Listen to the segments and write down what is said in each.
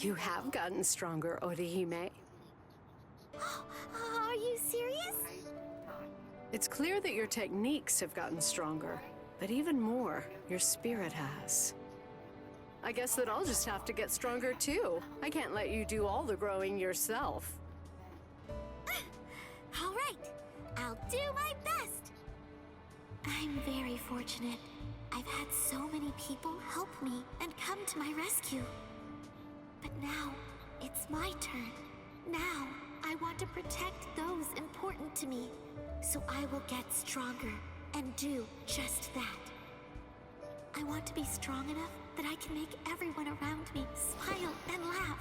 You have gotten stronger, Orihime. Are you serious? It's clear that your techniques have gotten stronger, but even more, your spirit has. I guess that I'll just have to get stronger too. I can't let you do all the growing yourself. All right, I'll do my best. I'm very fortunate. I've had so many people help me and come to my rescue. But now, it's my turn. Now, I want to protect those important to me. So I will get stronger and do just that. I want to be strong enough that I can make everyone around me smile and laugh.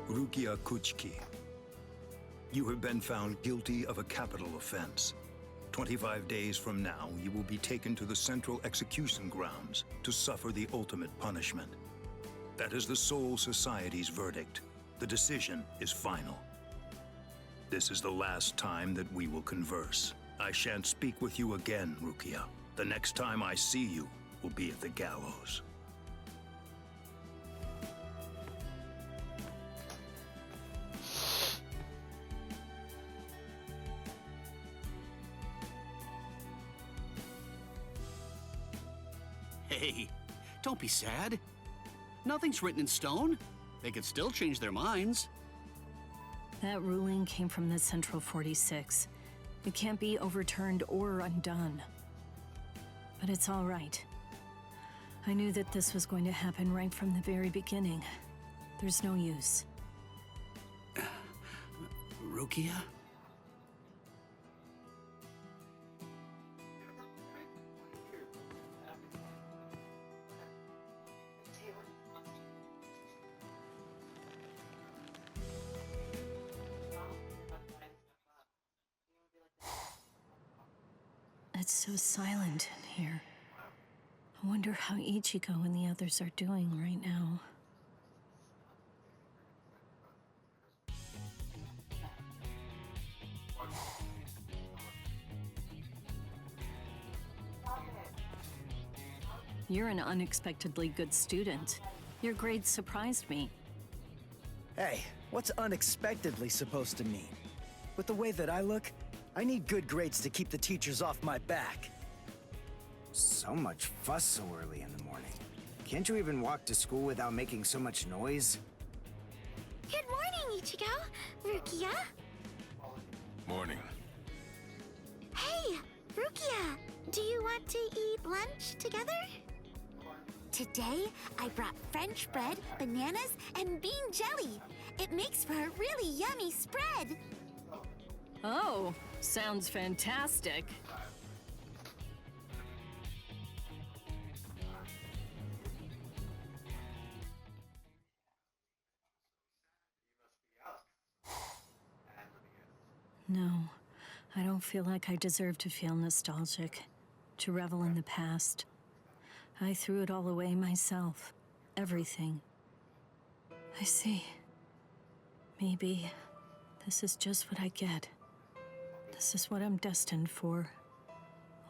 Rukia Kuchiki, you have been found guilty of a capital offense. 25 days from now, you will be taken to the Central Execution Grounds to suffer the ultimate punishment. That is the Soul Society's verdict. The decision is final. This is the last time that we will converse. I shan't speak with you again, Rukia. The next time I see you will be at the gallows. Hey, don't be sad. Nothing's written in stone. They could still change their minds. That ruling came from the Central 46. It can't be overturned or undone. But it's all right. I knew that this was going to happen right from the very beginning. There's no use. Rukia? It's so silent in here. I wonder how Ichigo and the others are doing right now. You're an unexpectedly good student. Your grades surprised me. Hey, what's unexpectedly supposed to mean? With the way that I look, I need good grades to keep the teachers off my back. So much fuss so early in the morning. Can't you even walk to school without making so much noise? Good morning, Ichigo. Rukia. Morning. Hey, Rukia. Do you want to eat lunch together? Today, I brought French bread, bananas, and bean jelly. It makes for a really yummy spread. Oh, sounds fantastic. No, I don't feel like I deserve to feel nostalgic, to revel in the past. I threw it all away myself. Everything. I see. Maybe this is just what I get. This is what I'm destined for.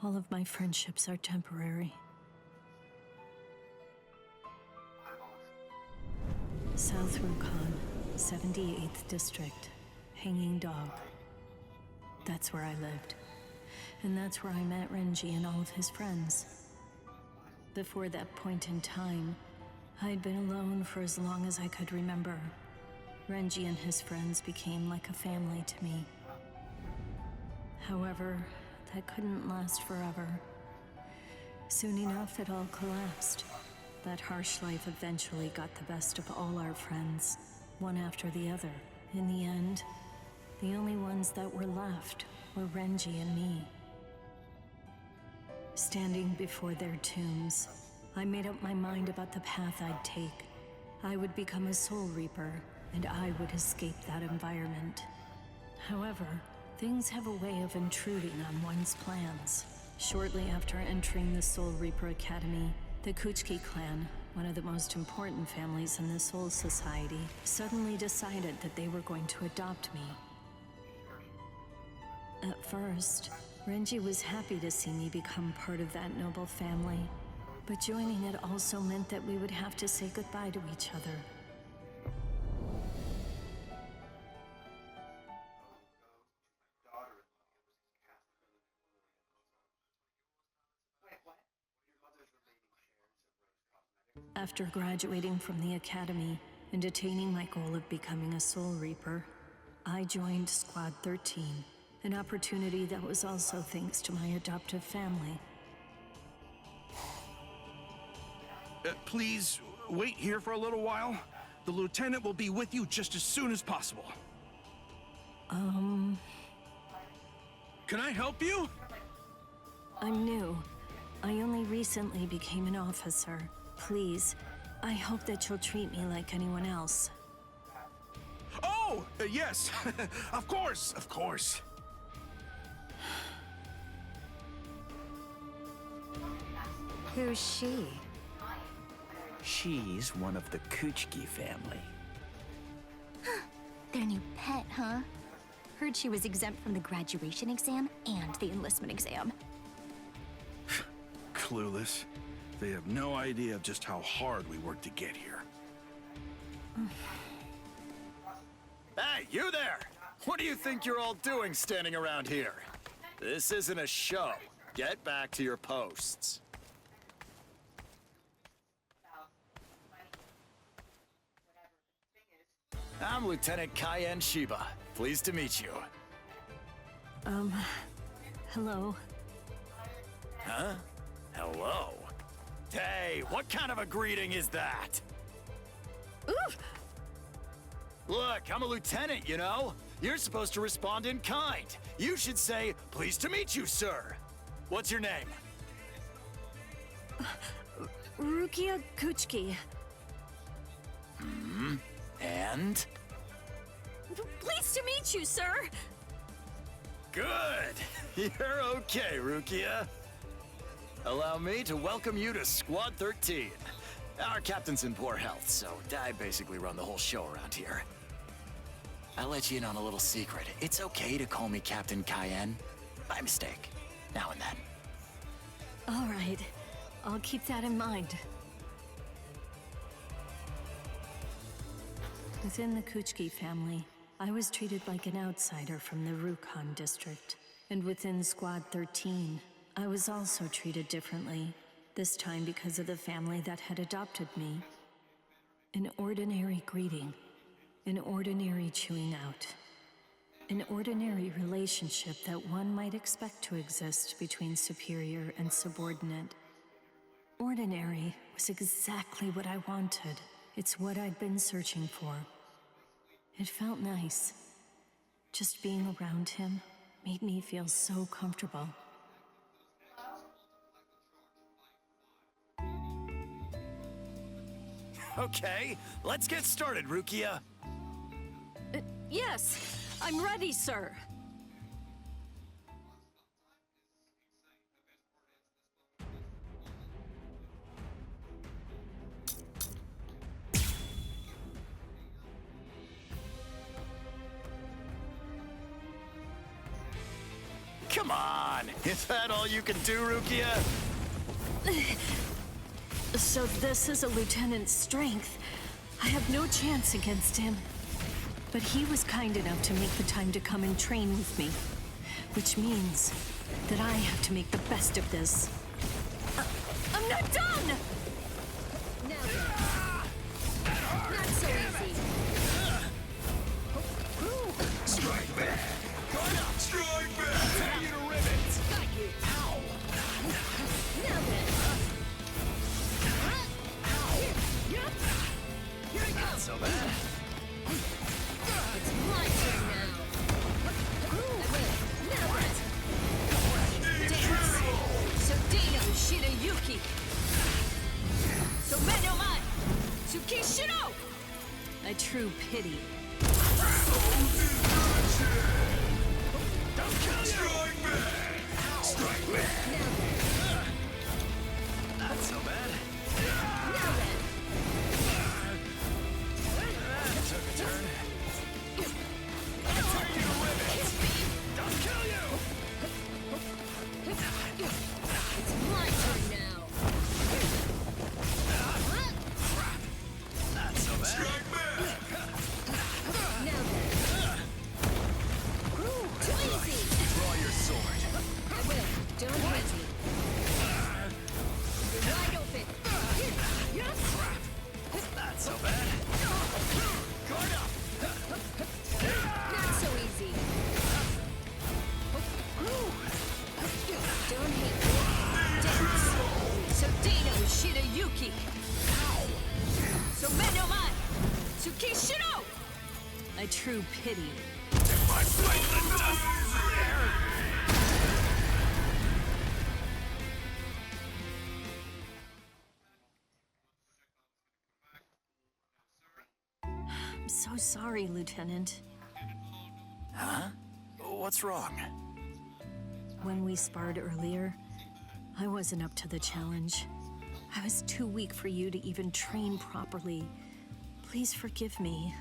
All of my friendships are temporary. South Rukon, 78th District, Hanging Dog. That's where I lived. And that's where I met Renji and all of his friends. Before that point in time, I'd been alone for as long as I could remember. Renji and his friends became like a family to me. However, that couldn't last forever. Soon enough, it all collapsed. That harsh life eventually got the best of all our friends, one after the other. In the end, the only ones that were left were Renji and me. Standing before their tombs, I made up my mind about the path I'd take. I would become a Soul Reaper, and I would escape that environment. However, things have a way of intruding on one's plans. Shortly after entering the Soul Reaper Academy, the Kuchiki clan, one of the most important families in the Soul Society, suddenly decided that they were going to adopt me. At first, Renji was happy to see me become part of that noble family, but joining it also meant that we would have to say goodbye to each other. After graduating from the academy and attaining my goal of becoming a Soul Reaper, I joined Squad 13, an opportunity that was also thanks to my adoptive family. Please, wait here for a little while. The lieutenant will be with you just as soon as possible. Can I help you? I'm new. I only recently became an officer. Please, I hope that you'll treat me like anyone else. Oh, yes. Of course, of course. Who's she? She's one of the Kuchiki family. Their new pet, huh? Heard she was exempt from the graduation exam and the enlistment exam. Clueless. They have no idea of just how hard we worked to get here. Hey, you there! What do you think you're all doing standing around here? This isn't a show. Get back to your posts. I'm Lieutenant Cayenne Shiba. Pleased to meet you. Hello. Huh? Hello? Hey, what kind of a greeting is that? Oof! Look, I'm a lieutenant, you know? You're supposed to respond in kind. You should say, pleased to meet you, sir. What's your name? Rukia Kuchiki. And? Pleased to meet you, sir! Good. You're okay, Rukia. Allow me to welcome you to Squad 13. Our captain's in poor health, so I basically run the whole show around here. I'll let you in on a little secret. It's okay to call me Captain Cayenne. By mistake. Now and then. All right. I'll keep that in mind. Within the Kuchiki family, I was treated like an outsider from the Rukon district. And within Squad 13, I was also treated differently, this time because of the family that had adopted me. An ordinary greeting, an ordinary chewing out, an ordinary relationship that one might expect to exist between superior and subordinate. Ordinary was exactly what I wanted. It's what I'd been searching for. It felt nice. Just being around him made me feel so comfortable. Okay, let's get started, Rukia. Yes, I'm ready, sir. Come on! Is that all you can do, Rukia? So this is a lieutenant's strength. I have no chance against him. But he was kind enough to make the time to come and train with me. Which means that I have to make the best of this. I'm not done! Now then. Not so easy. Strike back! Strike back! Tear you to ribbons! Got you. Ow! Now then. Here I go. Not so bad. It's my turn now. I will. Now then. Dance! So Dino Shirayuki! So Menomai! Tsukishiro! A true pity. Strike back! Strike back! Now then. Not so bad. Now then. Took a turn. Tear you to ribbons! Don't kill you! It's my turn now. Not so bad. Strike back! Now then. Too easy. Draw your sword. I will. Don't hit me. You're wide open. Not so bad. Guard up. Not so easy. Don't hit me. Dance! So Dino Shirayuki! So Menomai! Tsukishiro! A true pity. My fight the dust! I'm so sorry, Lieutenant. Huh? What's wrong? When we sparred earlier, I wasn't up to the challenge. I was too weak for you to even train properly. Please forgive me.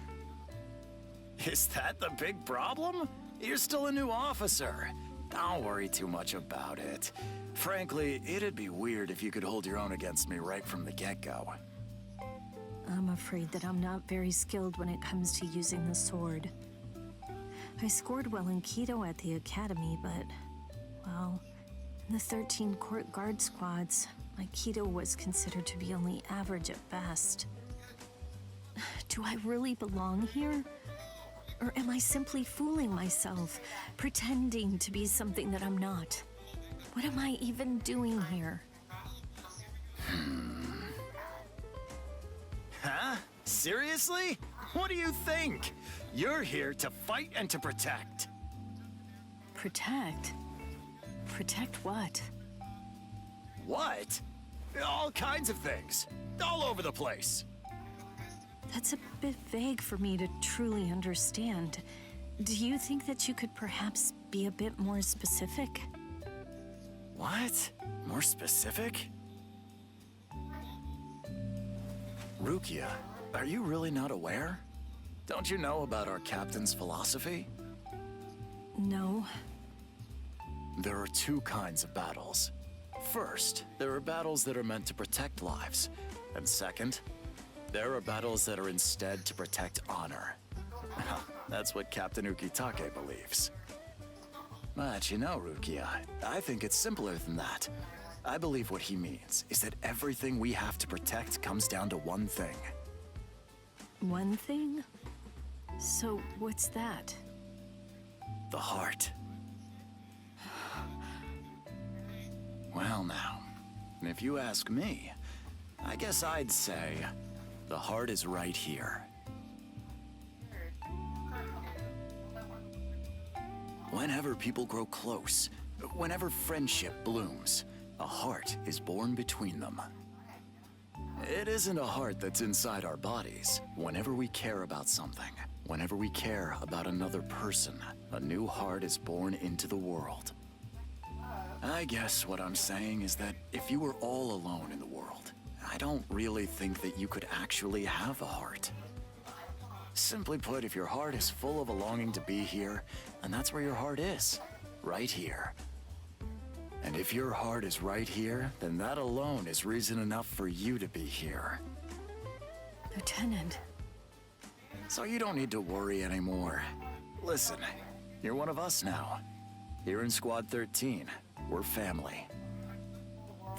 Is that the big problem? You're still a new officer. Don't worry too much about it. Frankly, it'd be weird if you could hold your own against me right from the get-go. I'm afraid that I'm not very skilled when it comes to using the sword. I scored well in Kido at the academy, but, well, in the 13 court guard squads, my Kido was considered to be only average at best. Do I really belong here? Or am I simply fooling myself, pretending to be something that I'm not? What am I even doing here? Huh? Seriously? What do you think? You're here to fight and to protect. Protect? Protect what? What? All kinds of things. All over the place. That's a bit vague for me to truly understand. Do you think that you could perhaps be a bit more specific? What? More specific? Rukia, are you really not aware? Don't you know about our captain's philosophy? No. There are two kinds of battles. First, there are battles that are meant to protect lives. And second, there are battles that are instead to protect honor. That's what Captain Ukitake believes. But you know, Rukia, I think it's simpler than that. I believe what he means is that everything we have to protect comes down to one thing. One thing? So what's that? The heart. Well now, if you ask me, I guess I'd say the heart is right here. Whenever people grow close, whenever friendship blooms, a heart is born between them. It isn't a heart that's inside our bodies. Whenever we care about something, whenever we care about another person, a new heart is born into the world. I guess what I'm saying is that if you were all alone in the world, I don't really think that you could actually have a heart. Simply put, if your heart is full of a longing to be here, and that's where your heart is. right here. And if your heart is right here, then that alone is reason enough for you to be here. Lieutenant. So you don't need to worry anymore. Listen, you're one of us now. Here in Squad 13, we're family.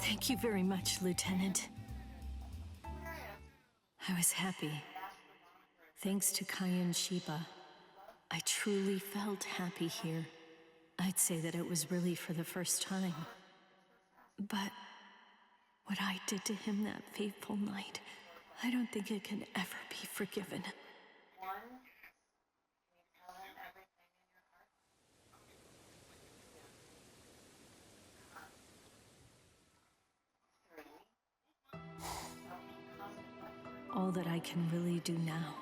Thank you very much, Lieutenant. I was happy. Thanks to Cayenne Sheba, I truly felt happy here. I'd say that it was really for the first time. But what I did to him that fateful night, I don't think it can ever be forgiven. All that I can really do now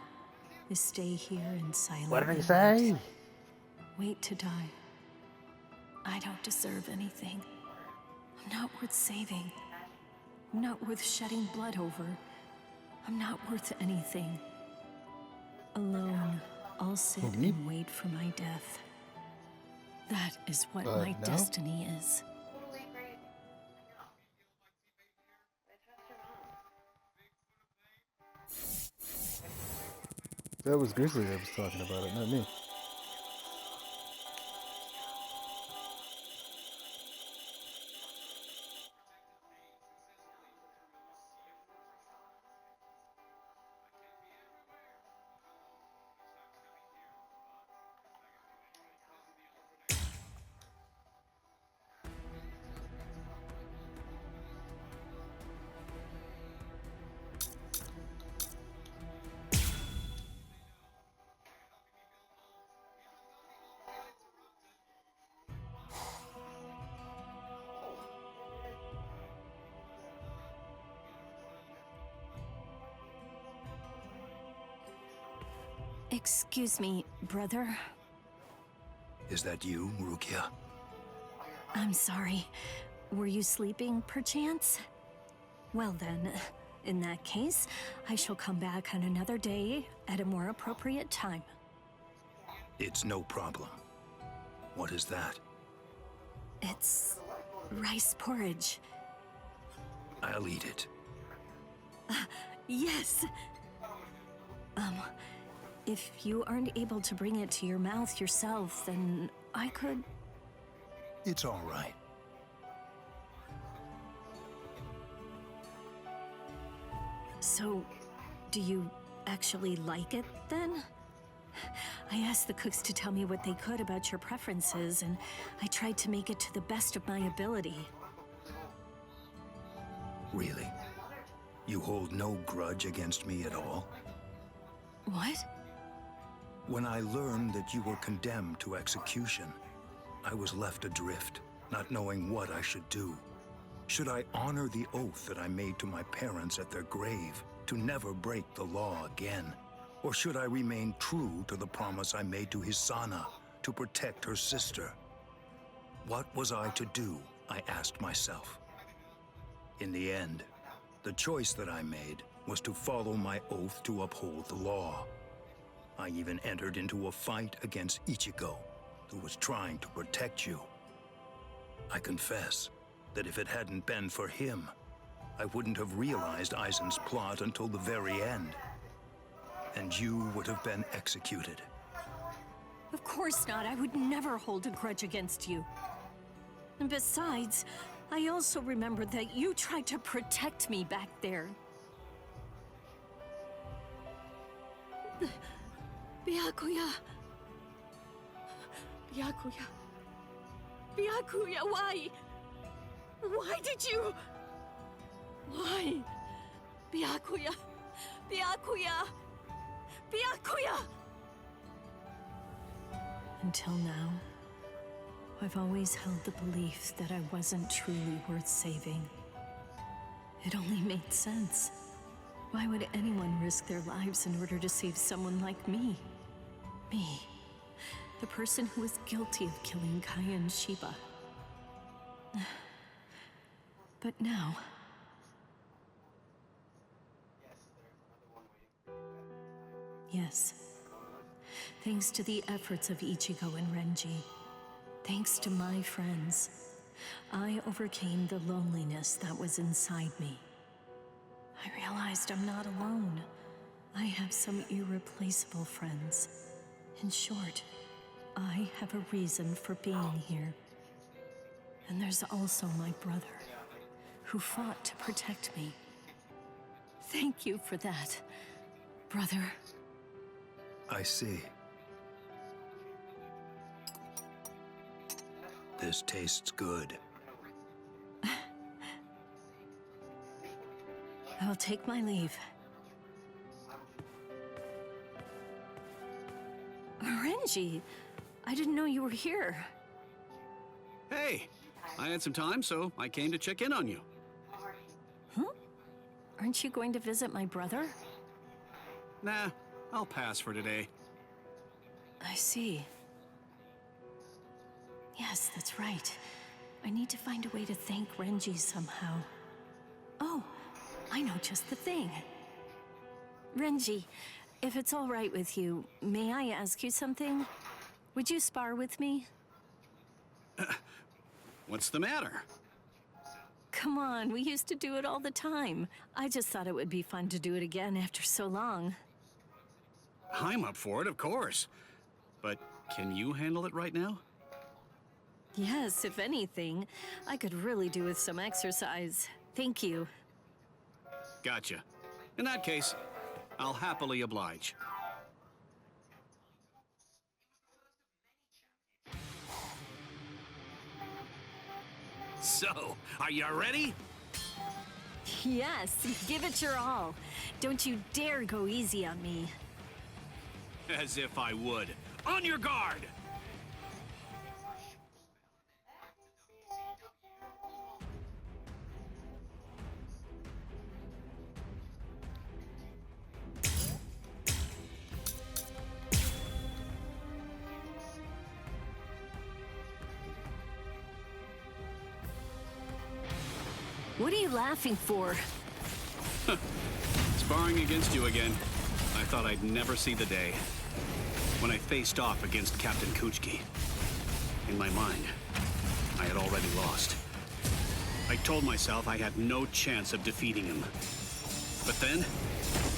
is stay here in silence. What did he say? Wait to die. I don't deserve anything. I'm not worth saving. I'm not worth shedding blood over. I'm not worth anything. Alone, I'll sit and wait for my death. That is what my destiny is. That was Grizzly that was talking about it, not me. Excuse me, brother. Is that you, Rukia? I'm sorry. Were you sleeping, perchance? Well then, in that case, I shall come back on another day at a more appropriate time. It's no problem. What is that? It's rice porridge. I'll eat it. Yes! If you aren't able to bring it to your mouth yourself, then I could... It's all right. So, do you actually like it, then? I asked the cooks to tell me what they could about your preferences, and I tried to make it to the best of my ability. Really? You hold no grudge against me at all? What? When I learned that you were condemned to execution, I was left adrift, not knowing what I should do. Should I honor the oath that I made to my parents at their grave to never break the law again? Or should I remain true to the promise I made to Hisana to protect her sister? What was I to do, I asked myself. In the end, the choice that I made was to follow my oath to uphold the law. I even entered into a fight against Ichigo, who was trying to protect you. I confess that if it hadn't been for him, I wouldn't have realized Aizen's plot until the very end. And you would have been executed. Of course not. I would never hold a grudge against you. And besides, I also remembered that you tried to protect me back there. Byakuya. Byakuya. Byakuya, why? Why did you? Why? Byakuya. Byakuya. Byakuya! Until now, I've always held the belief that I wasn't truly worth saving. It only made sense. Why would anyone risk their lives in order to save someone like me? Me, the person who was guilty of killing Cayenne Sheba. But now... Yes. Thanks to the efforts of Ichigo and Renji, Thanks to my friends, I overcame the loneliness that was inside me. I realized I'm not alone. I have some irreplaceable friends. In short, I have a reason for being here. And there's also my brother, who fought to protect me. Thank you for that, brother. I see. This tastes good. I'll take my leave. Renji, I didn't know you were here. Hey, I had some time, so I came to check in on you. Huh? Aren't you going to visit my brother? Nah, I'll pass for today. I see. Yes, that's right. I need to find a way to thank Renji somehow. Oh, I know just the thing. Renji, if it's all right with you, may I ask you something? Would you spar with me? What's the matter? Come on, we used to do it all the time. I just thought it would be fun to do it again after so long. I'm up for it, of course. But can you handle it right now? Yes, if anything, I could really do with some exercise. Thank you. Gotcha. In that case, I'll happily oblige. So, are you ready? Yes, give it your all. Don't you dare go easy on me. As if I would. On your guard! What are you laughing for? Sparring against you again. I thought I'd never see the day. When I faced off against Captain Kuchiki. In my mind, I had already lost. I told myself I had no chance of defeating him. But then,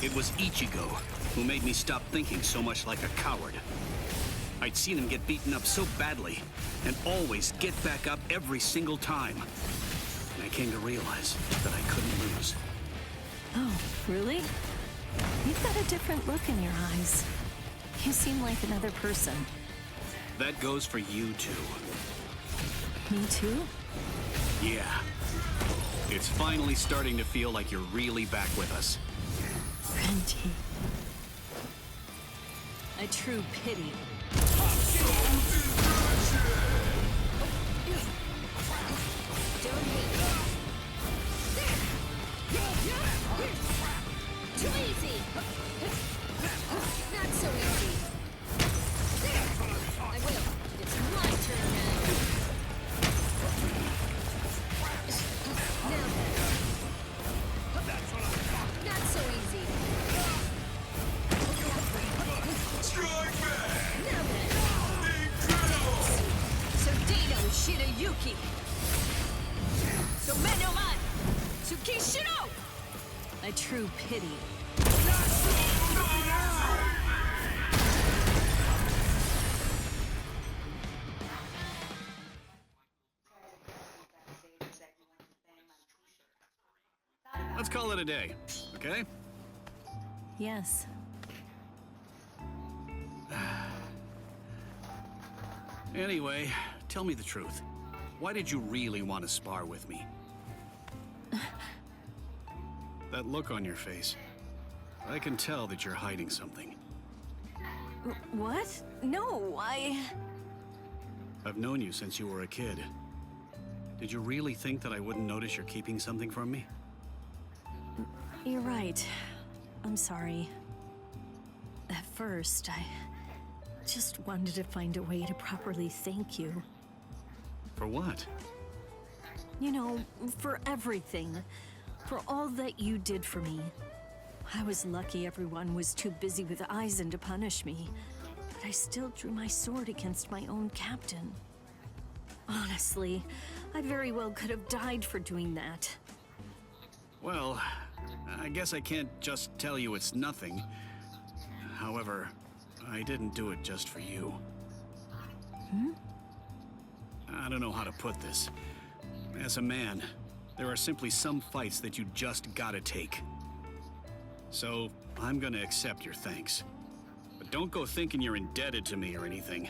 it was Ichigo who made me stop thinking so much like a coward. I'd seen him get beaten up so badly, and always get back up every single time. And I came to realize that I couldn't lose. Oh, really? You've got a different look in your eyes. You seem like another person. That goes for you too. Me too? Yeah. It's finally starting to feel like you're really back with us. Renji. A true pity. Too easy! Not so easy. I will. It's my turn now. Now then. Not so easy. Strike back! Now then. Incredible! So Dino Shirayuki. So Menoman. Tsukishiro! A true pity. Let's call it a day, okay? Yes. Anyway, tell me the truth. Why did you really want to spar with me? That look on your face. I can tell that you're hiding something. What? No, I've known you since you were a kid. Did you really think that I wouldn't notice you're keeping something from me? You're right. I'm sorry. At first, I just wanted to find a way to properly thank you. For what? You know, for everything. For all that you did for me. I was lucky everyone was too busy with Aizen to punish me. But I still drew my sword against my own captain. Honestly, I very well could have died for doing that. Well, I guess I can't just tell you it's nothing. However, I didn't do it just for you. I don't know how to put this. As a man, there are simply some fights that you just gotta take. So, I'm gonna accept your thanks. But don't go thinking you're indebted to me or anything.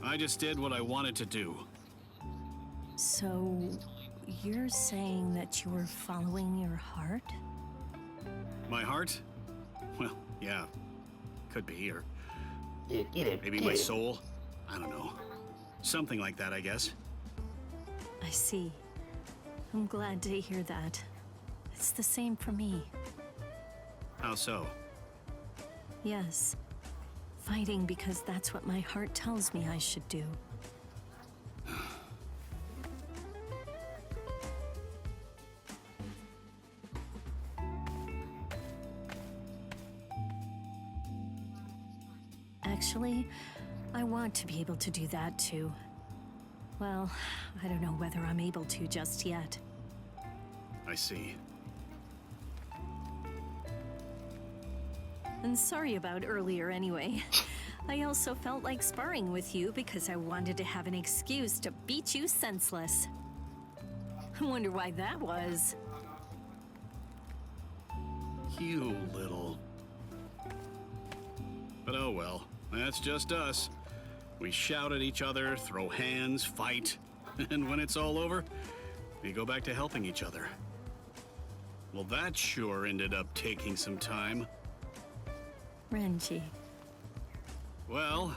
I just did what I wanted to do. So, you're saying that you were following your heart? My heart? Well, yeah. Could be, or maybe my soul? I don't know. Something like that, I guess. I see. I'm glad to hear that. It's the same for me. How so? Yes. Fighting because that's what my heart tells me I should do. Actually, I want to be able to do that too. Well, I don't know whether I'm able to just yet. I see. And sorry about earlier anyway. I also felt like sparring with you because I wanted to have an excuse to beat you senseless. I wonder why that was. You little... But oh well, that's just us. We shout at each other, throw hands, fight, and when it's all over, we go back to helping each other. Well, that sure ended up taking some time. Renji. Well,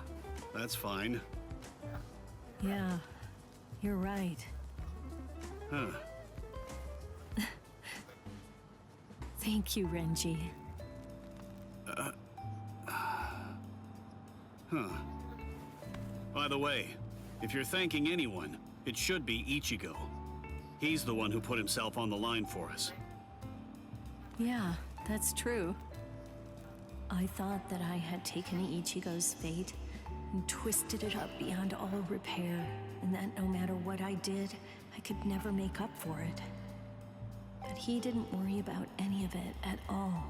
that's fine. Yeah, you're right. Huh. Thank you, Renji. Huh. By the way, if you're thanking anyone, it should be Ichigo. He's the one who put himself on the line for us. Yeah, that's true. I thought that I had taken Ichigo's fate and twisted it up beyond all repair, and that no matter what I did, I could never make up for it. But he didn't worry about any of it at all,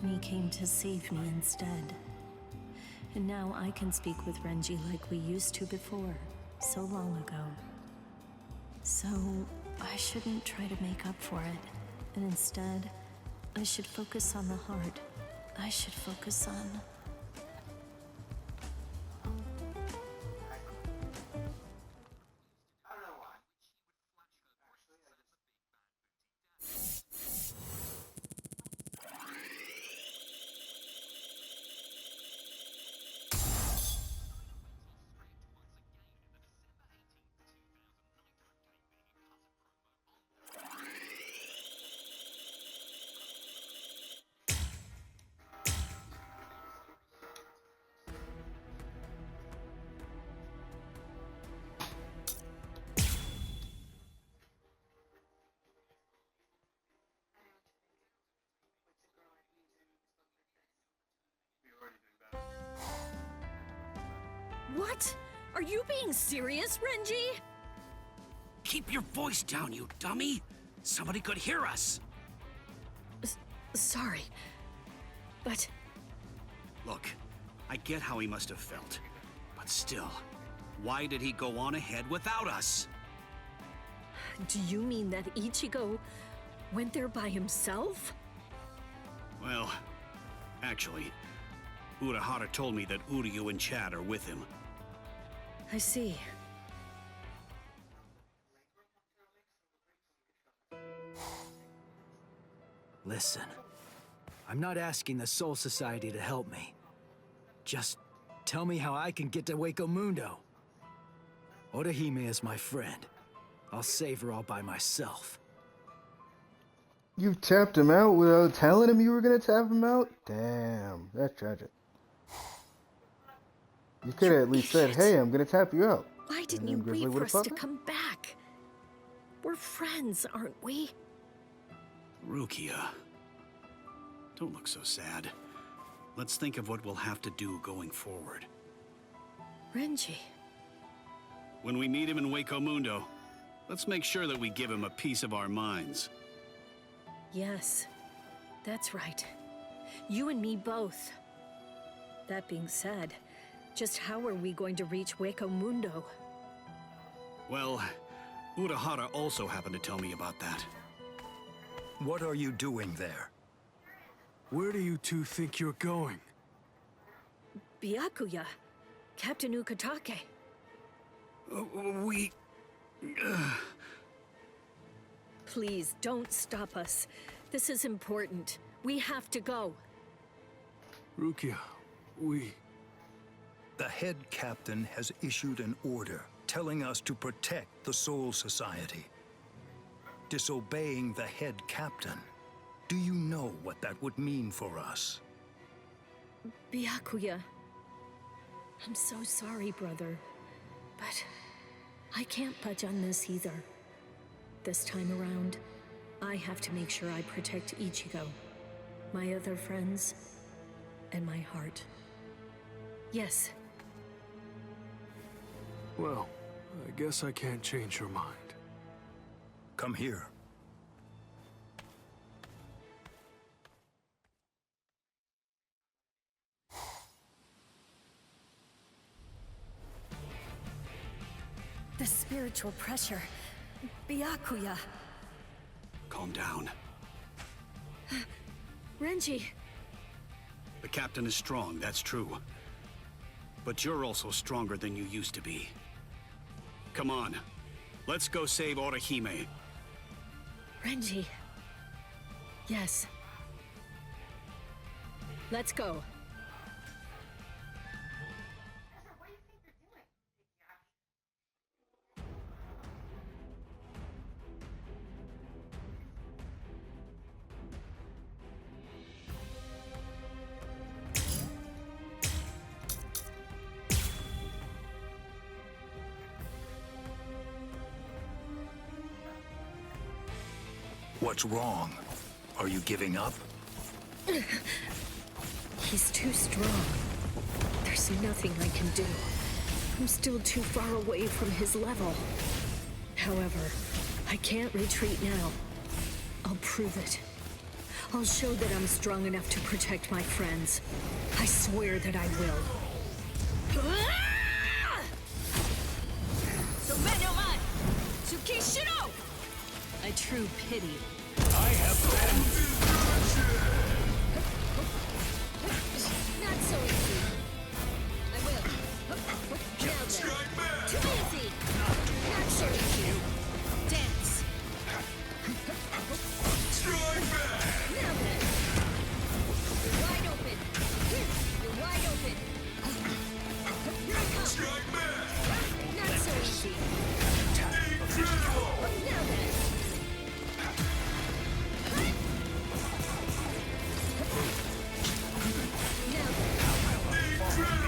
and he came to save me instead. And now I can speak with Renji like we used to before, so long ago. So, I shouldn't try to make up for it, and instead, I should focus on the heart. I should focus on... What? Are you being serious, Renji? Keep your voice down, you dummy! Somebody could hear us! Sorry, but... Look, I get how he must have felt. But still, why did he go on ahead without us? Do you mean that Ichigo went there by himself? Well, actually, Urahara told me that Uryu and Chad are with him. I see. Listen, I'm not asking the Soul Society to help me. Just tell me how I can get to Waco Mundo. Orihime is my friend. I'll save her all by myself. You tapped him out without telling him you were gonna tap him out? Damn, that's tragic. You could have at least said, hey, I'm gonna tap you out. Why didn't you wait for us to come back? We're friends, aren't we? Rukia. Don't look so sad. Let's think of what we'll have to do going forward. Renji. When we meet him in Waco Mundo, let's make sure that we give him a piece of our minds. Yes, that's right. You and me both. That being said, just how are we going to reach Waco Mundo? Well, Urahara also happened to tell me about that. What are you doing there? Where do you two think you're going? Byakuya, Captain Ukitake. We... Please, don't stop us. This is important. We have to go. Rukia, we... The head captain has issued an order telling us to protect the Soul Society. Disobeying the head captain. Do you know what that would mean for us? Byakuya. I'm so sorry, brother. But I can't budge on this either. This time around, I have to make sure I protect Ichigo, my other friends, and my heart. Yes. Well, I guess I can't change your mind. Come here. The spiritual pressure. Byakuya. Calm down. Renji. The captain is strong, that's true. But you're also stronger than you used to be. Come on. Let's go save Orihime. Renji. Yes. Let's go. What's wrong? Are you giving up? He's too strong. There's nothing I can do. I'm still too far away from his level. However, I can't retreat now. I'll prove it. I'll show that I'm strong enough to protect my friends. I swear that I will. A true pity. I have been... Not so easy. I will. Now then. Strike back! Too easy. Not so easy. Dance. Strike back! Now then. You're wide open. You're wide open. Here I come. Strike back! Not so easy. Incredible! Now then.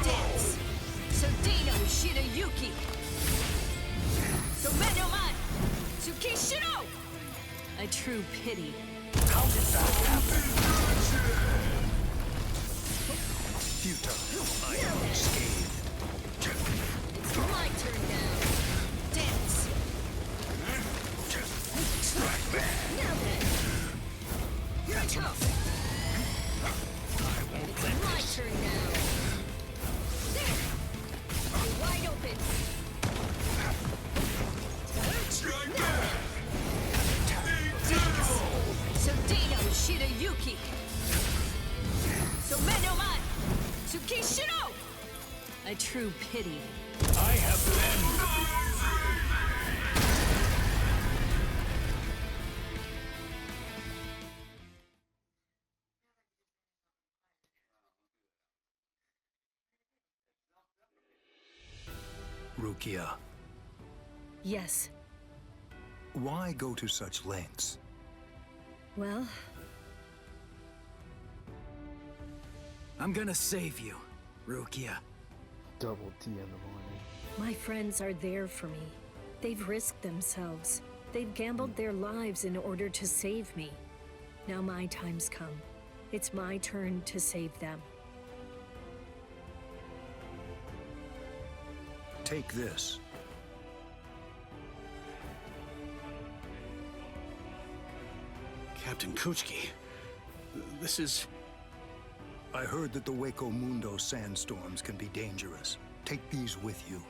Dance. Sodino Shirayuki. Somenoman. Tsukishiro. A true pity. How did that happen? Futile. I am unscathed. It's my turn now. Dance. Strike back! Now then. Here I come. It's my turn now. There. You're wide open. Strike back! Dance. Sodino Shirayuki. Somenoman. Tsukishiro. A true pity. I have been... Rukia, Yes. why go to such lengths? Well, I'm gonna save you, Rukia. Double T in the morning. my friends are there for me. They've risked themselves. They've gambled their lives in order to save me. Now my time's come. It's my turn to save them. Take this. Captain Kuchki. This is... I heard that the Waco Mundo sandstorms can be dangerous. Take these with you.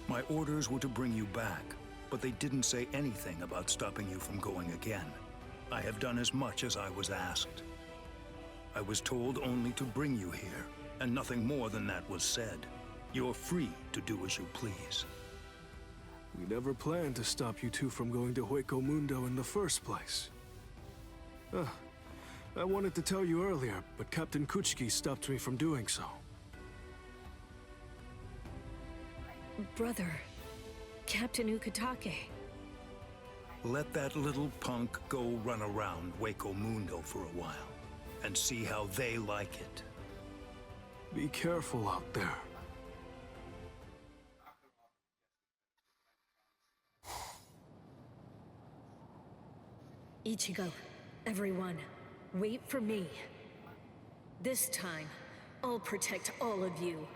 My orders were to bring you back, but they didn't say anything about stopping you from going again. I have done as much as I was asked. I was told only to bring you here, and nothing more than that was said. You're free to do as you please. We never planned to stop you two from going to Hueco Mundo in the first place. I wanted to tell you earlier, but Captain Kuchki stopped me from doing so. Brother, Captain Ukitake. Let that little punk go run around Waco Mundo for a while, and see how they like it. Be careful out there. Ichigo, everyone, wait for me. This time, I'll protect all of you.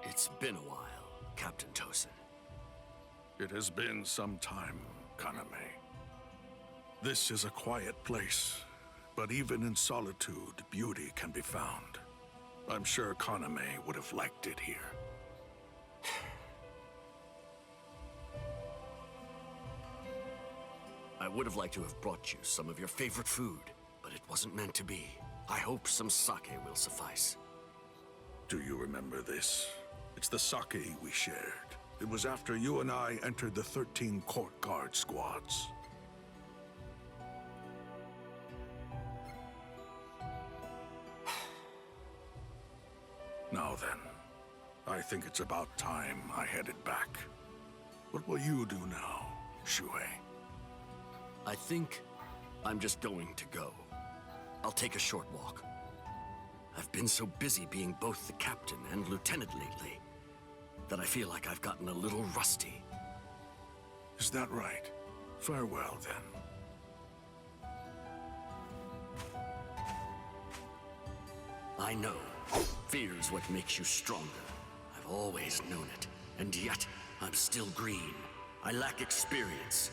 It's been a while, Captain Tosin. It has been some time, Kaname. This is a quiet place, but even in solitude, beauty can be found. I'm sure Kaname would have liked it here. I would have liked to have brought you some of your favorite food, but it wasn't meant to be. I hope some sake will suffice. Do you remember this? It's the sake we shared. It was after you and I entered the 13 court guard squads. Now then, I think it's about time I headed back. What will you do now, Shuhei? I think I'm just going to go. I'll take a short walk. I've been so busy being both the captain and lieutenant lately that I feel like I've gotten a little rusty. Is that right? Farewell, then. I know. Fear's what makes you stronger. I've always known it. And yet, I'm still green. I lack experience.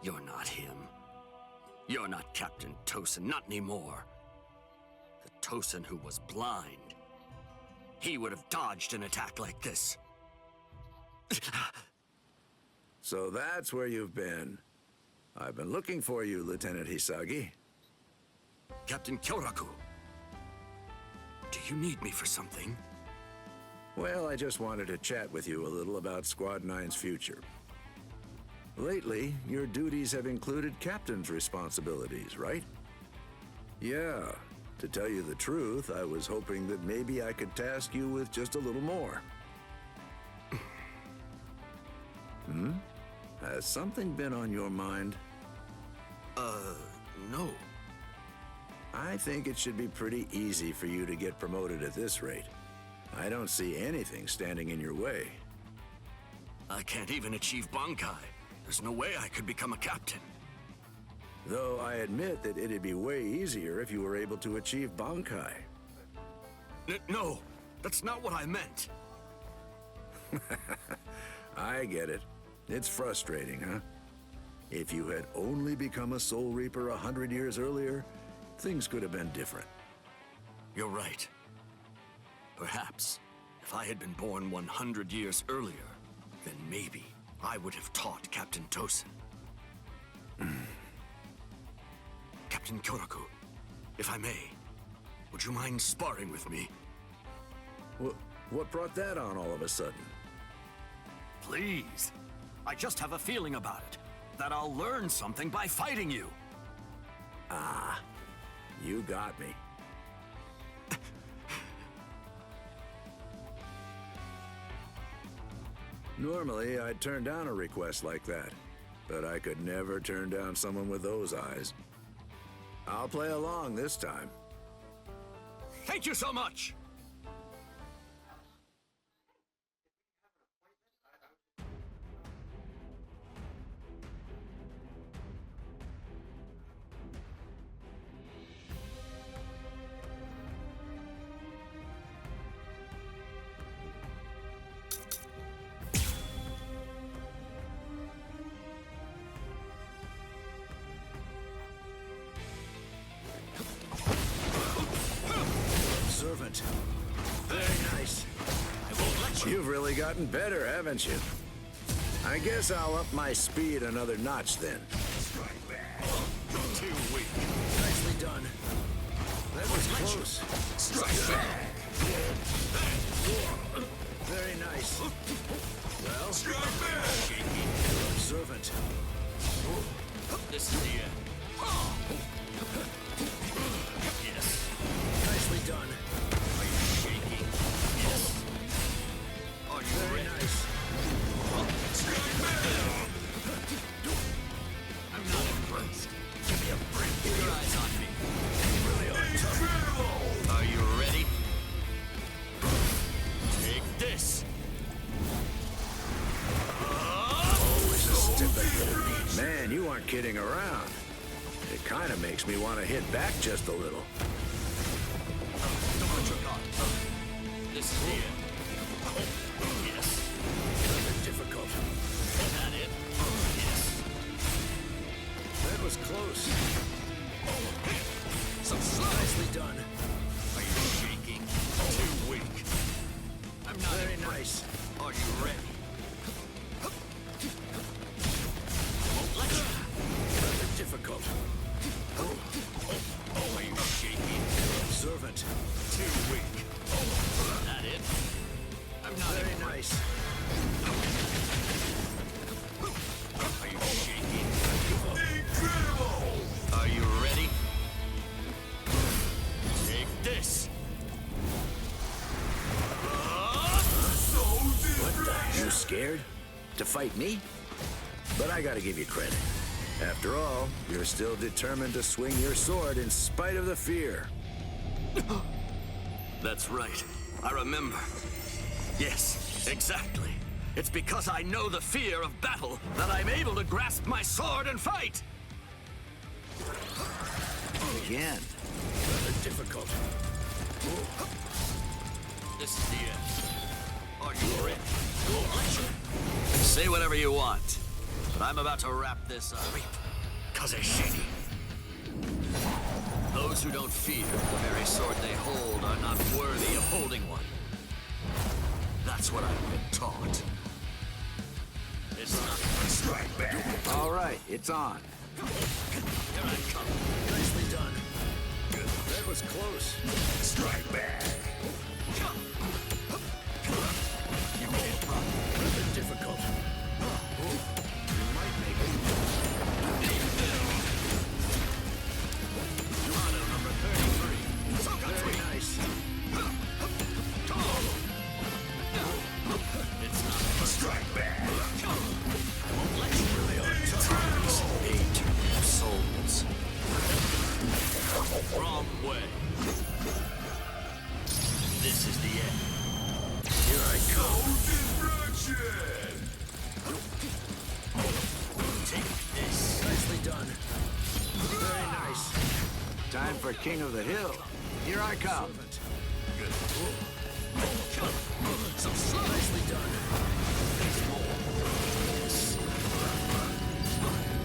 You're not him. You're not Captain Tosin, not anymore. The Tosin who was blind. He would have dodged an attack like this. So that's where you've been. I've been looking for you, Lieutenant Hisagi. Captain Kyoraku. Do you need me for something? Well, I just wanted to chat with you a little about Squad 9's future. Lately, your duties have included captain's responsibilities, right? Yeah. To tell you the truth, I was hoping that maybe I could task you with just a little more. Has something been on your mind? No. I think it should be pretty easy for you to get promoted at this rate. I don't see anything standing in your way. I can't even achieve Bankai. There's no way I could become a captain. Though I admit that it'd be way easier if you were able to achieve Bankai. No, that's not what I meant. I get it. It's frustrating, huh? If you had only become a Soul Reaper 100 years earlier, things could have been different. You're right. Perhaps, if I had been born 100 years earlier, then maybe I would have taught Captain Tosin. Captain Kyoraku, if I may, would you mind sparring with me? What brought that on all of a sudden? Please. I just have a feeling about it, that I'll learn something by fighting you. Ah, you got me. Normally, I'd turn down a request like that. but I could never turn down someone with those eyes. I'll play along this time. Thank you so much! Servant. Very nice. You've really gotten better, haven't you? I guess I'll up my speed another notch then. Too weak. Nicely done. That was close. Strike back. Very nice. Well, Strike back. servant. This is the end. Yes. Nicely done. Are you shaking? Yes. Are you Very ready? nice. Strike back. I'm not impressed. Give me a break. Keep your eyes on me. You really are tough. Incredible. Are you ready? Take this. Always a step ahead of me. Man, you aren't kidding around. It kind of makes me want to hit back just a little. Don't let your guard. This is the end. Yes. Rather difficult. Is that it? Yes. That was close. Some slide. Nicely done. Are you shaking? Too weak. I'm not Very impressed. nice. Are you ready? Won't let you. Rather difficult. Are you shaking? Servant. Too weak. Is that it? I'm not Very impressed. nice. Are you shaking? Incredible. Are you ready? Take this. So different. You scared? To fight me? But I gotta give you credit. After all, you're still determined to swing your sword in spite of the fear. That's right. I remember. Yes, exactly. It's because I know the fear of battle that I'm able to grasp my sword and fight. Again. Rather difficult. This is the end. Are you ready? Say whatever you want, but I'm about to wrap this up. Kazeshiki. Those who don't fear the very sword they hold are not worthy of holding one. That's what I've been taught. It's not. Strike back. All right, it's on. Here I come. Nicely done. That was close. Strike back. You can't run. Rather difficult. You might make it. Motto number 33. Very nice. It's not. Strike back. I won't let you. Really are tough. 8 souls. Wrong way. This is the end. Here I come. Destruction. Take this. Nicely done. Very nice. Time for King of the Hill. Here I come. Some slow. Nicely done.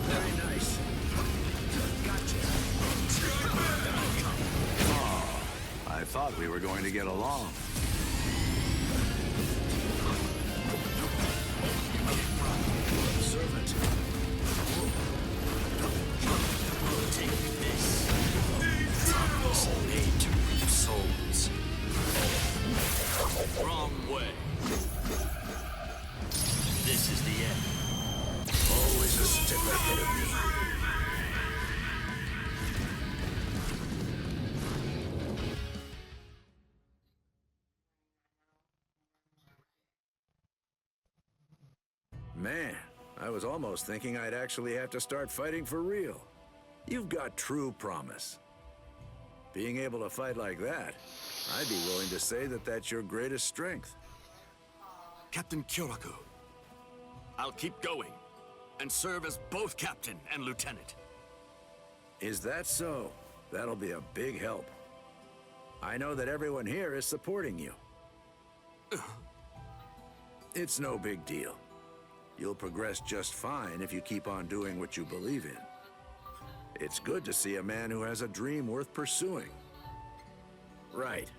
Very nice. Gotcha. Oh, I thought we were going to get along. Servant. Take this. Darkness made to reap souls. Wrong way. This is the end. Always a step ahead of me. Man, I was almost thinking I'd actually have to start fighting for real. You've got true promise. Being able to fight like that, I'd be willing to say that that's your greatest strength. Captain Kyoraku, I'll keep going and serve as both captain and lieutenant. Is that so? That'll be a big help. I know that everyone here is supporting you. It's no big deal. You'll progress just fine if you keep on doing what you believe in. It's good to see a man who has a dream worth pursuing. Right.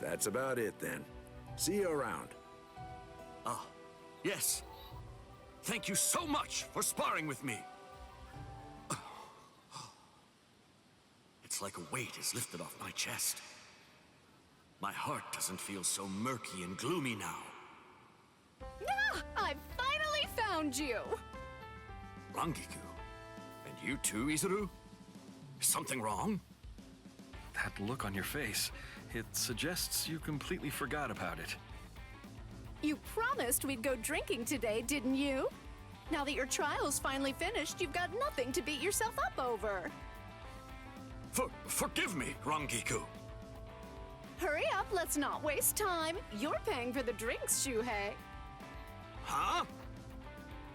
That's about it then. See you around. Ah, yes. Thank you so much for sparring with me. It's like a weight is lifted off my chest. My heart doesn't feel so murky and gloomy now. Ah, I finally found you! Rangiku. And you too, Izuru? Is something wrong? That look on your face, it suggests you completely forgot about it. You promised we'd go drinking today, didn't you? Now that your trial's finally finished, you've got nothing to beat yourself up over. Forgive me, Rangiku. Hurry up, let's not waste time. You're paying for the drinks, Shuhei. Huh?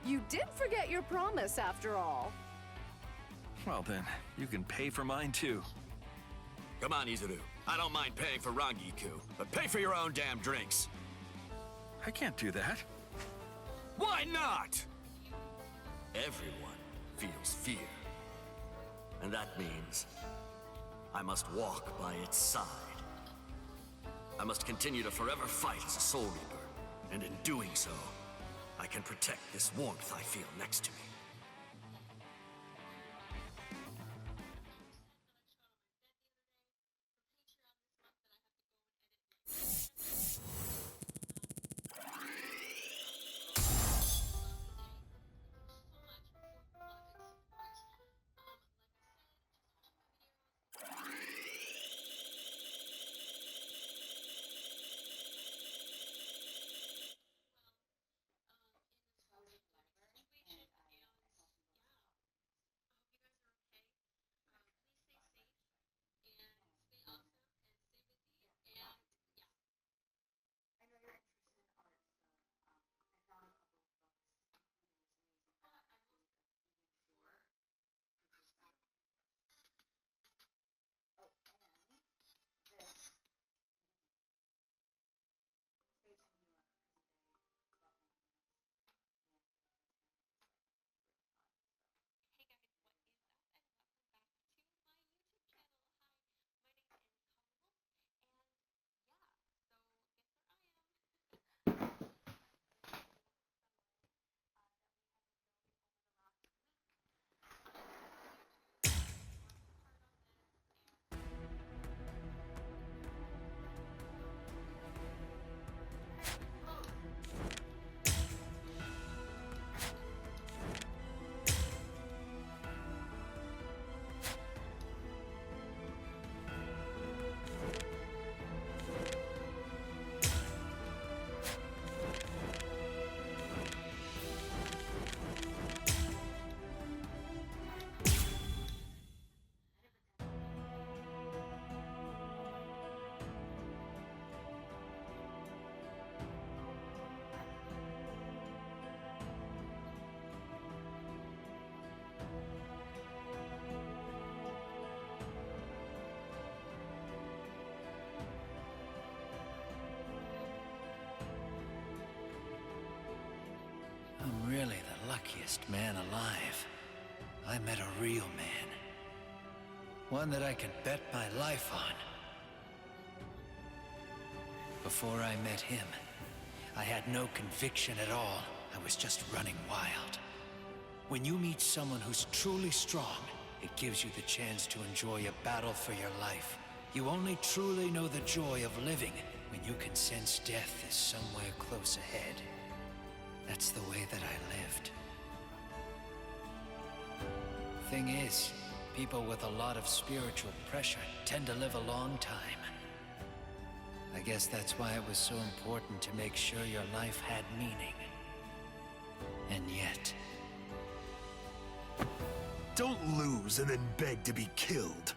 You did forget your promise, after all. Well then, you can pay for mine too. Come on, Izuru. I don't mind paying for Rangiku, but pay for your own damn drinks. I can't do that. Why not? Everyone feels fear. And that means I must walk by its side. I must continue to forever fight as a Soul Reaper, and in doing so, I can protect this warmth I feel next to me. I'm really the luckiest man alive. I met a real man. One that I can bet my life on. Before I met him, I had no conviction at all. I was just running wild. When you meet someone who's truly strong, it gives you the chance to enjoy a battle for your life. You only truly know the joy of living when you can sense death is somewhere close ahead. That's the way that I lived. Thing is, people with a lot of spiritual pressure tend to live a long time. I guess that's why it was so important to make sure your life had meaning. And yet, Don't lose and then beg to be killed.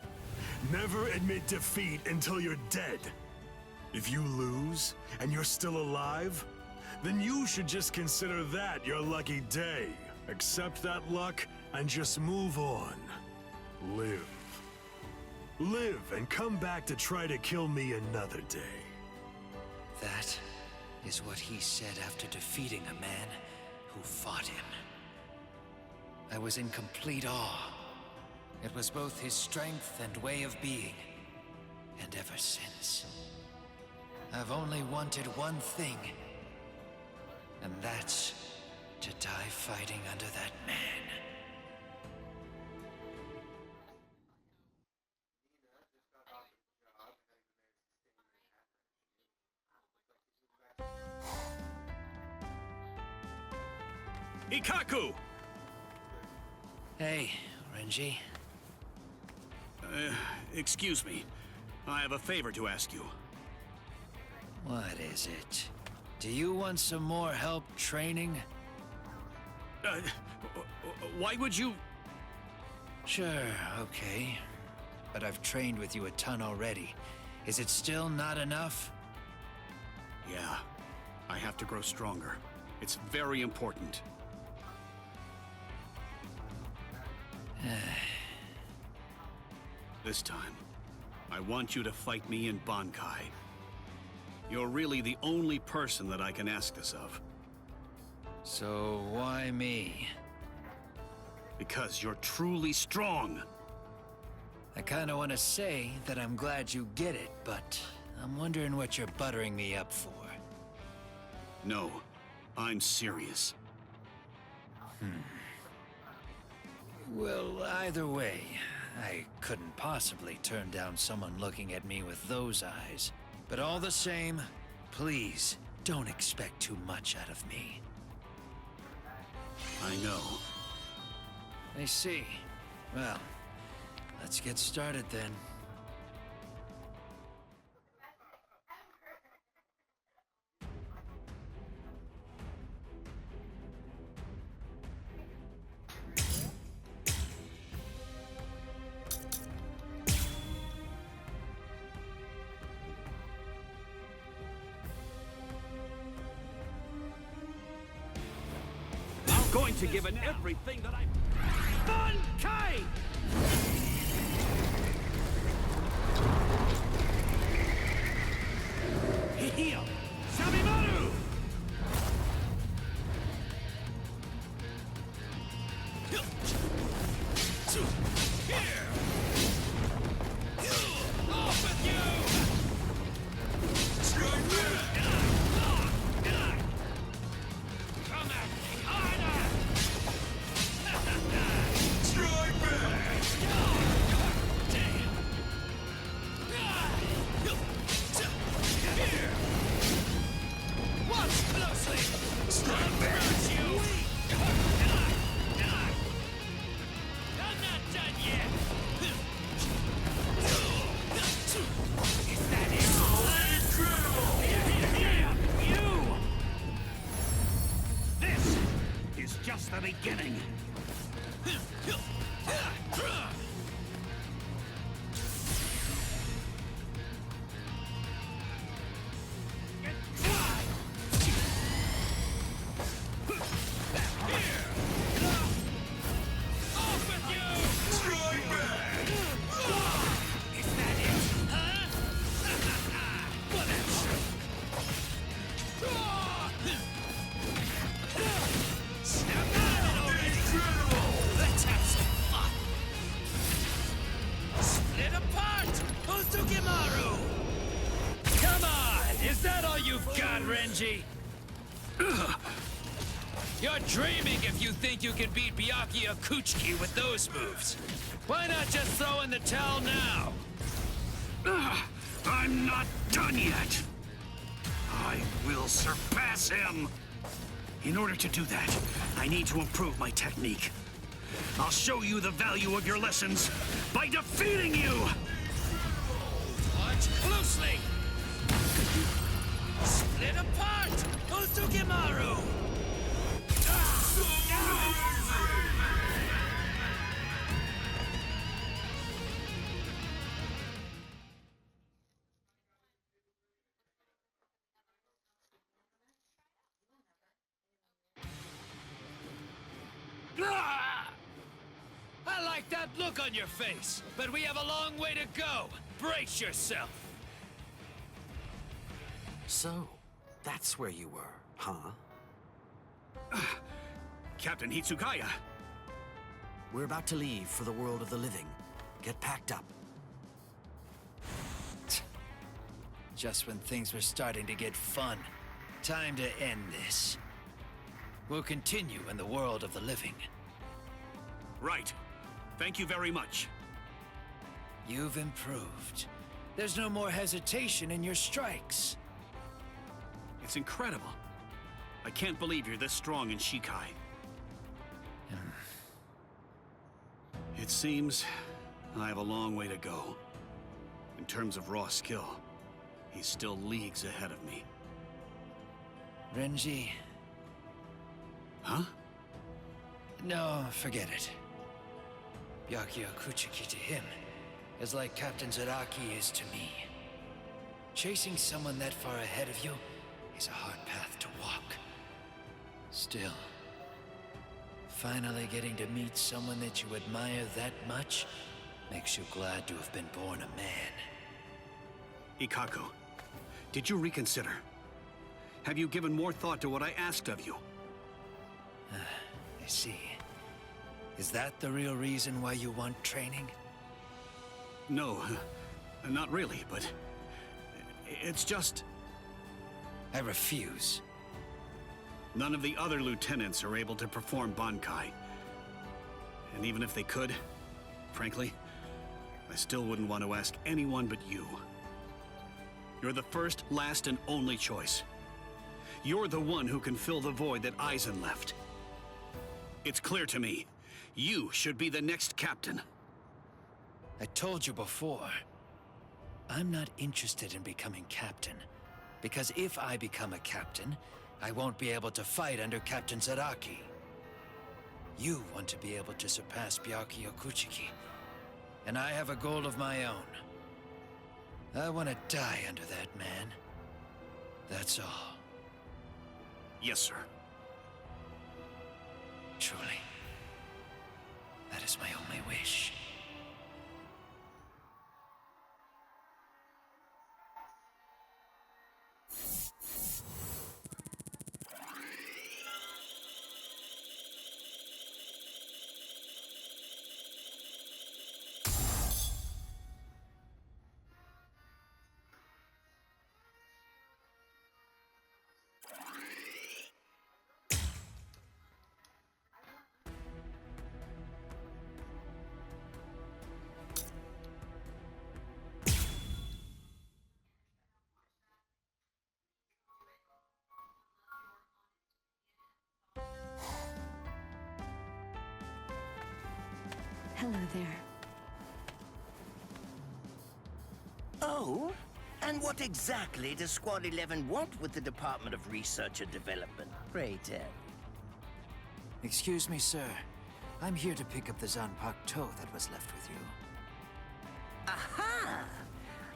Never admit defeat until you're dead. If you lose and you're still alive, then you should just consider that your lucky day. Accept that luck and just move on. Live. Live and come back to try to kill me another day. That is what he said after defeating a man who fought him. I was in complete awe. It was both his strength and way of being. And ever since, I've only wanted one thing. And that's to die fighting under that man. Ikaku! Hey, Renji. Excuse me. I have a favor to ask you. What is it? Do you want some more help training? Why would you... Sure, okay. But I've trained with you a ton already. Is it still not enough? Yeah. I have to grow stronger. It's very important. This time, I want you to fight me in Bankai. You're really the only person that I can ask this of. So why me? Because you're truly strong. I kinda wanna say that I'm glad you get it, but I'm wondering what you're buttering me up for. No, I'm serious. Well, either way, I couldn't possibly turn down someone looking at me with those eyes. But all the same, please, don't expect too much out of me. I know. I see. Well, let's get started then. Going to give it everything that I... Bankai! Hihio! Sabimaru! Here! Off with you! Strike back! Come at me harder! Strike back! Here! Watch closely! Strike back! You! I'm not done yet! Is that it? Incredible! Here! You! This is just the beginning. You're dreaming if you think you can beat Byakuya Kuchiki with those moves. Why not just throw in the towel now? I'm not done yet. I will surpass him. In order to do that, I need to improve my technique. I'll show you the value of your lessons by defeating you! Watch closely! Split apart! Osugimaru! I like that look on your face, but we have a long way to go. Brace yourself. So, that's where you were, huh? Captain Hitsugaya! We're about to leave for the world of the living. Get packed up. Just when things were starting to get fun. Time to end this. We'll continue in the world of the living. Right. Thank you very much. You've improved. There's no more hesitation in your strikes. It's incredible. I can't believe you're this strong in Shikai. It seems I have a long way to go. In terms of raw skill, he's still leagues ahead of me. Renji. Huh? No, forget it. Byakuya Kuchiki to him is like Captain Zaraki is to me. Chasing someone that far ahead of you is a hard path to walk. Still, finally getting to meet someone that you admire that much makes you glad to have been born a man. Ikaku, did you reconsider? Have you given more thought to what I asked of you? I see. Is that the real reason why you want training? No, not really, but it's just... I refuse. None of the other lieutenants are able to perform Bankai. And even if they could, frankly, I still wouldn't want to ask anyone but you. You're the first, last, and only choice. You're the one who can fill the void that Aizen left. It's clear to me, you should be the next captain. I told you before, I'm not interested in becoming captain. Because if I become a captain, I won't be able to fight under Captain Zaraki. You want to be able to surpass Byakuya Kuchiki, and I have a goal of my own. I want to die under that man. That's all. Yes, sir. Truly. That is my only wish. Hello there. Oh? And what exactly does Squad 11 want with the Department of Research and Development, pray tell? Excuse me, sir. I'm here to pick up the Zanpakuto that was left with you. Aha!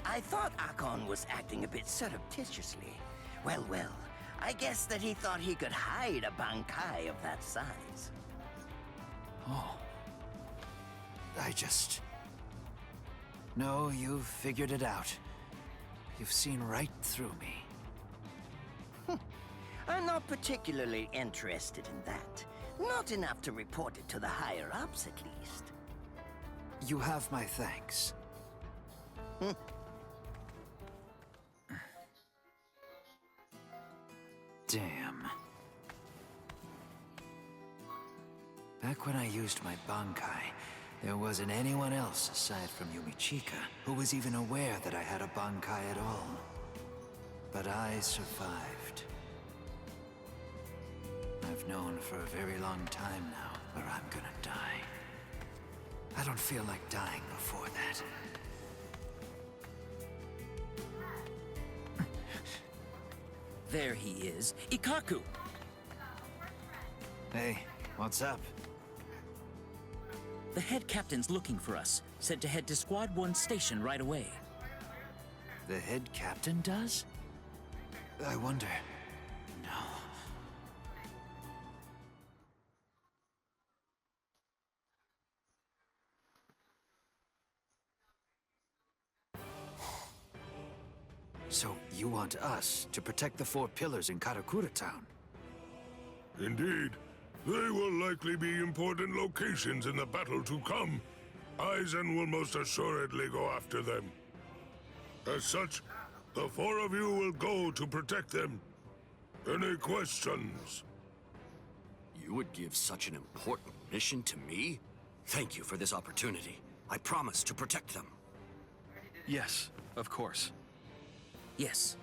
I thought Akon was acting a bit surreptitiously. Well, I guess that he thought he could hide a Bankai of that size. Oh. No, you've figured it out. You've seen right through me. I'm not particularly interested in that. Not enough to report it to the higher-ups, at least. You have my thanks. Damn. Back when I used my Bankai, there wasn't anyone else aside from Yumichika who was even aware that I had a Bankai at all. But I survived. I've known for a very long time now where I'm gonna die. I don't feel like dying before that. There he is. Ikaku! Hey, what's up? The head captain's looking for us. Said to head to Squad 1 station right away. The head captain does? I wonder... No. So you want us to protect the 4 pillars in Karakura Town? Indeed. They will likely be important locations in the battle to come. Aizen will most assuredly go after them. As such, the 4 of you will go to protect them. Any questions? You would give such an important mission to me? Thank you for this opportunity. I promise to protect them. Yes, of course. Yes.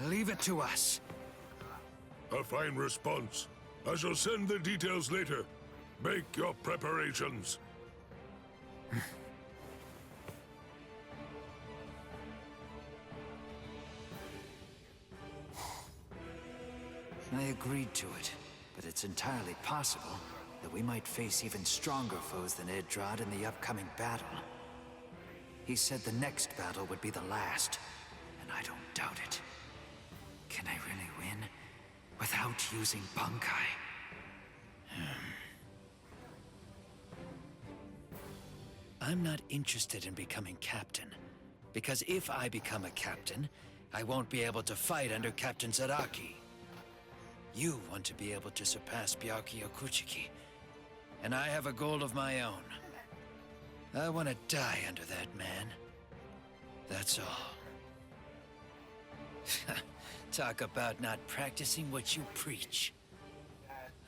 Leave it to us. A fine response. I shall send the details later. Make your preparations. I agreed to it, but it's entirely possible that we might face even stronger foes than Edrad in the upcoming battle. He said the next battle would be the last, and I don't doubt it. Can I really win without using Bankai? I'm not interested in becoming captain, because if I become a captain, I won't be able to fight under Captain Zaraki. You want to be able to surpass Byakuya Kuchiki, and I have a goal of my own. I want to die under that man. That's all. Talk about not practicing what you preach.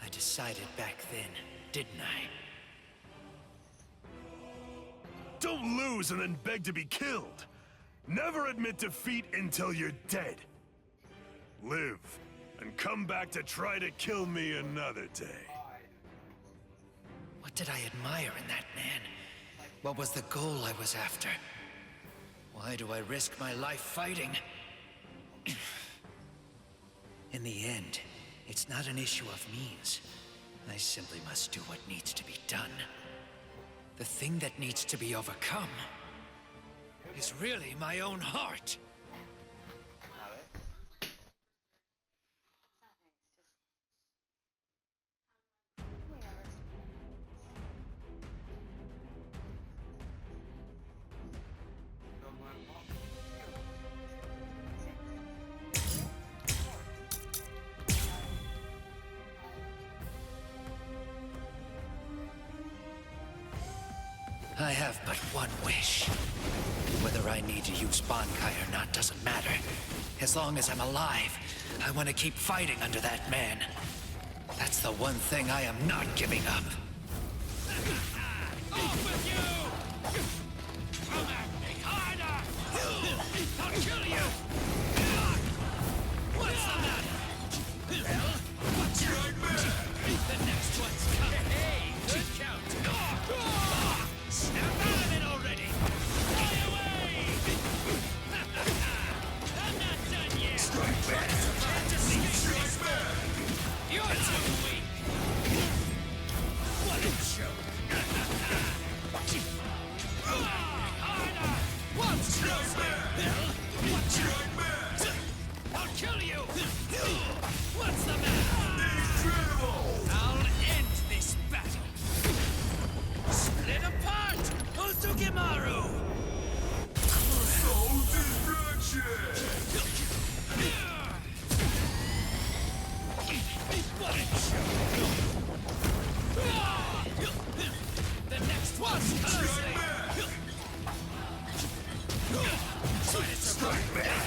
I decided back then, didn't I? Don't lose and then beg to be killed. Never admit defeat until you're dead. Live, and come back to try to kill me another day. What did I admire in that man? What was the goal I was after? Why do I risk my life fighting? In the end, it's not an issue of means. I simply must do what needs to be done. The thing that needs to be overcome is really my own heart. I have but one wish. Whether I need to use Bankai or not doesn't matter. As long as I'm alive, I want to keep fighting under that man. That's the one thing I am not giving up. Off with you! Come at me harder! I'll kill you! What's the matter? Well, what's your The next one's coming. Hey, good count. Snap out of it already! Fly away! I'm not done yet! Strike back! Strike back! You're too weak! What a joke! Harder! What's strike back? Strike back! I'll kill you! What's the matter? Incredible! I'll end this battle! Split apart! Osugimaru! Soul destruction! What a joke! The next one's coming! Strike back!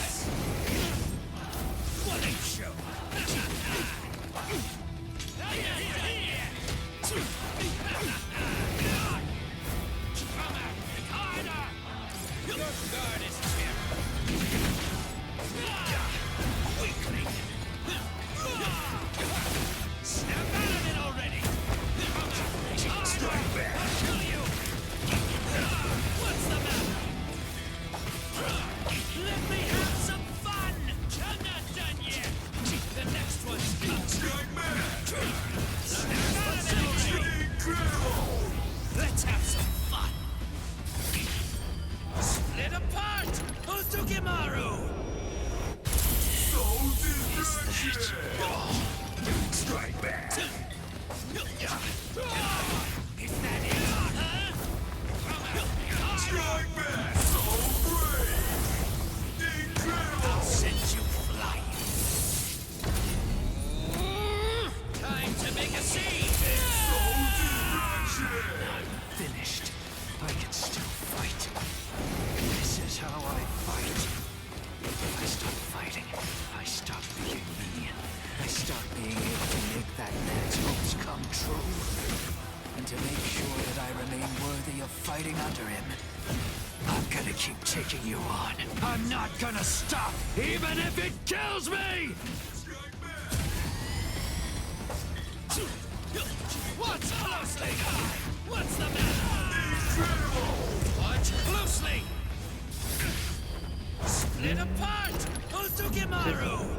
What a joke! Your guard is tempered. Weakling. Snap out of it already. Strike back. I'll kill you. What's the matter? Let me have some fun. I'm not done yet. The next one's coming. Strike back. Snap out of it already. Incredible. Let's have some fun. Split apart! Osugimaru! Soul destruction! Strike back! Is that it? Huh? Strike back! So brave! not gonna stop, even if it kills me! Watch closely! What's the matter? Incredible! Watch closely! Split apart! Ozukimaru!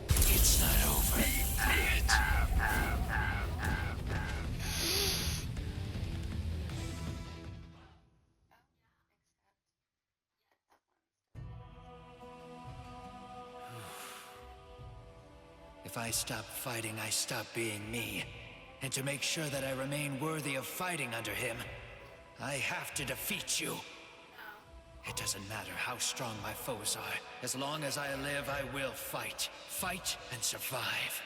It's not over yet. If I stop fighting, I stop being me. And to make sure that I remain worthy of fighting under him, I have to defeat you. It doesn't matter how strong my foes are. As long as I live, I will fight. Fight and survive.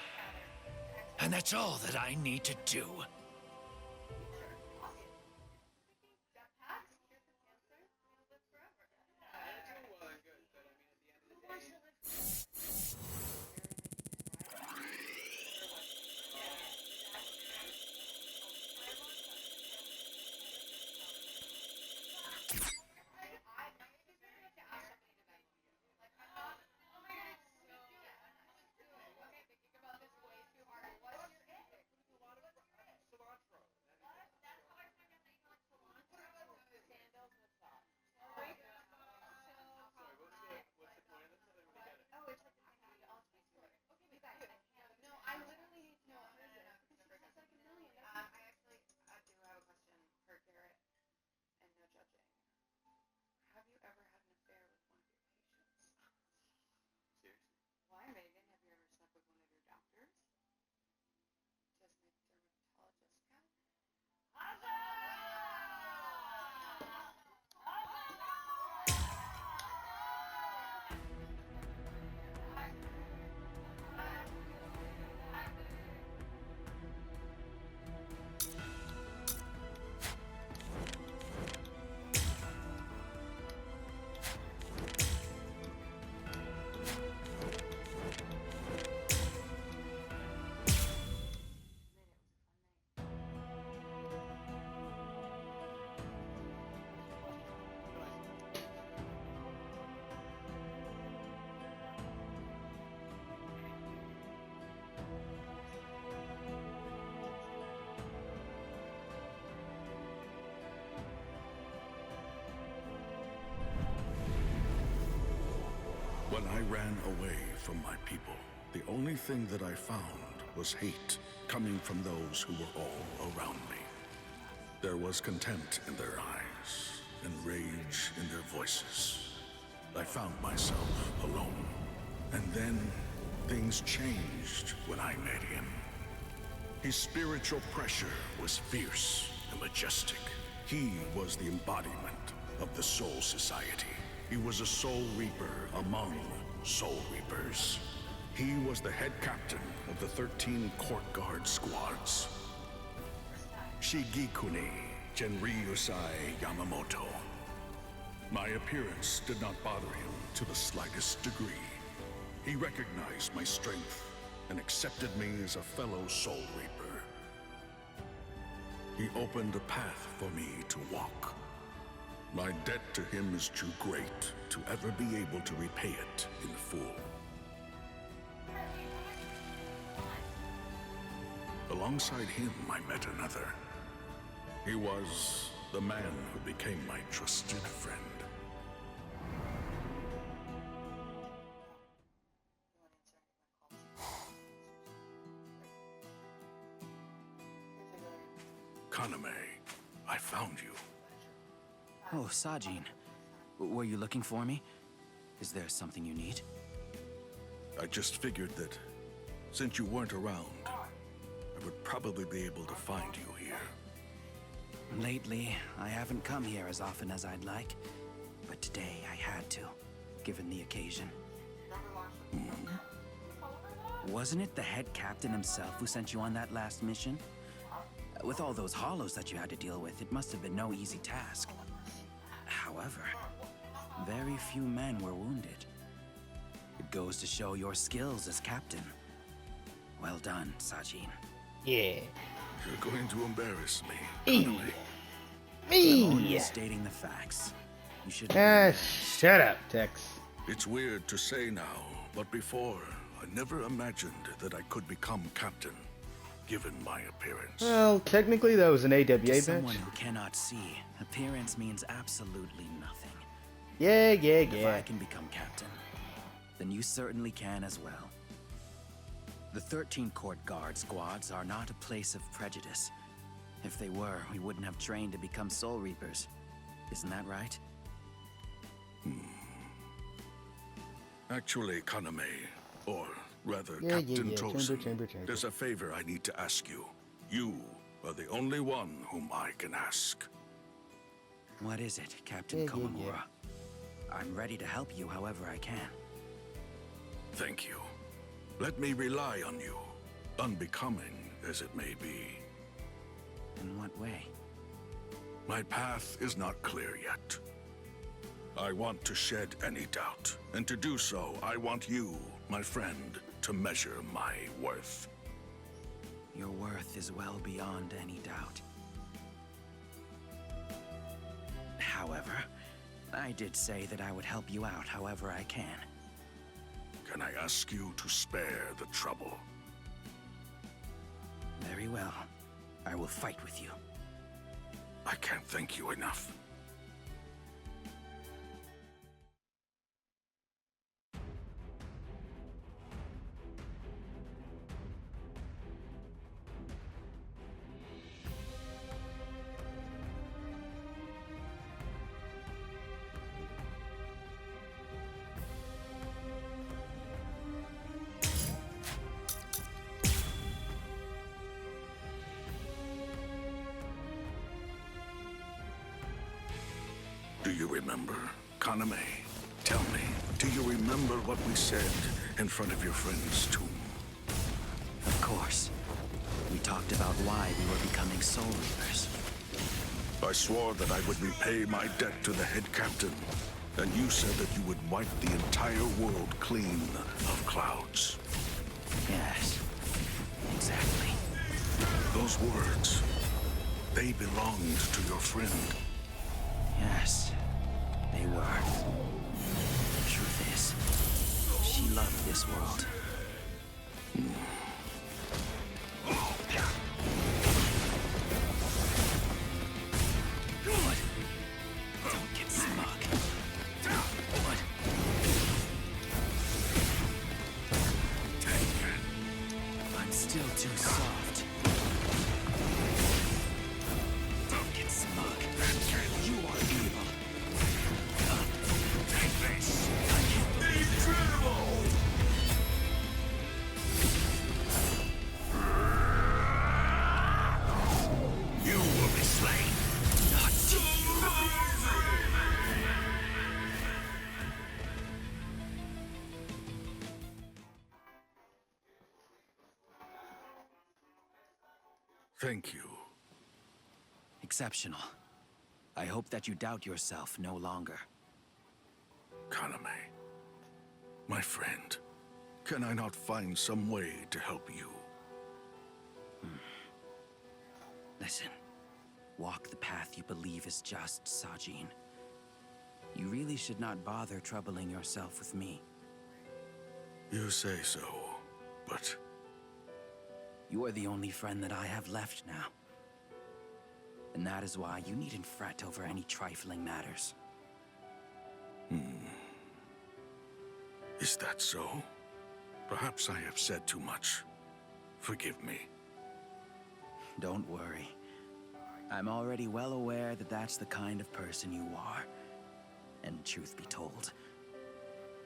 And that's all that I need to do. When I ran away from my people, the only thing that I found was hate coming from those who were all around me. There was contempt in their eyes and rage in their voices. I found myself alone. And then things changed when I met him. His spiritual pressure was fierce and majestic. He was the embodiment of the Soul Society. He was a Soul Reaper among Soul Reapers. He was the head captain of the 13 Court Guard squads. Shigekuni Genryusai Yamamoto. My appearance did not bother him to the slightest degree. He recognized my strength and accepted me as a fellow Soul Reaper. He opened a path for me to walk. My debt to him is too great to ever be able to repay it in full. Alongside him, I met another. He was the man who became my trusted friend. Kaname, I found you. Oh, Sajin. Were you looking for me? Is there something you need? I just figured that since you weren't around, I would probably be able to find you here. Lately, I haven't come here as often as I'd like, but today I had to, given the occasion. Wasn't it the head captain himself who sent you on that last mission? With all those hollows that you had to deal with, it must have been no easy task. However, very few men were wounded. It goes to show your skills as captain. Well done, Sajin. Yeah. You're going to embarrass me. Me. I'm only stating the facts. You should. Shut up, Tex. It's weird to say now, but before, I never imagined that I could become captain, given my appearance. Well, technically that was an AWA To match. someone who cannot see, appearance means absolutely nothing. Yeah. If I can become captain, then you certainly can as well. The 13 Court Guard squads are not a place of prejudice. If they were, we wouldn't have trained to become Soul Reapers. Isn't that right? Actually, Kaname, or rather Captain Tosin, Chamber. there's a favor I need to ask you. You are the only one whom I can ask. What is it, Captain Komamura? I'm ready to help you however I can. Thank you. Let me rely on you, unbecoming as it may be. In what way? My path is not clear yet. I want to shed any doubt, and to do so, I want you, my friend, to measure my worth. Your worth is well beyond any doubt. However, I did say that I would help you out however I can. Can I ask you to spare the trouble? Very well. I will fight with you. I can't thank you enough. Do you remember? Kaname, tell me, do you remember what we said in front of your friend's tomb? Of course. We talked about why we were becoming Soul Reapers. I swore that I would repay my debt to the head captain, and you said that you would wipe the entire world clean of clouds. Yes, exactly. Those words, they belonged to your friend. Yes, they were. The truth is, she loved this world. Good. Don't get smug. Good. I'm still too soft. Don't get smug. You are evil. Take this. I can't believe it. Incredible! You will be slain. Not Thank you. exceptional. I hope that you doubt yourself no longer. Kaname, my friend, can I not find some way to help you? Listen, walk the path you believe is just, Sajin. You really should not bother troubling yourself with me. You say so, but... You are the only friend that I have left now. And that is why you needn't fret over any trifling matters. Is that so? Perhaps I have said too much. Forgive me. Don't worry. I'm already well aware that that's the kind of person you are. And truth be told,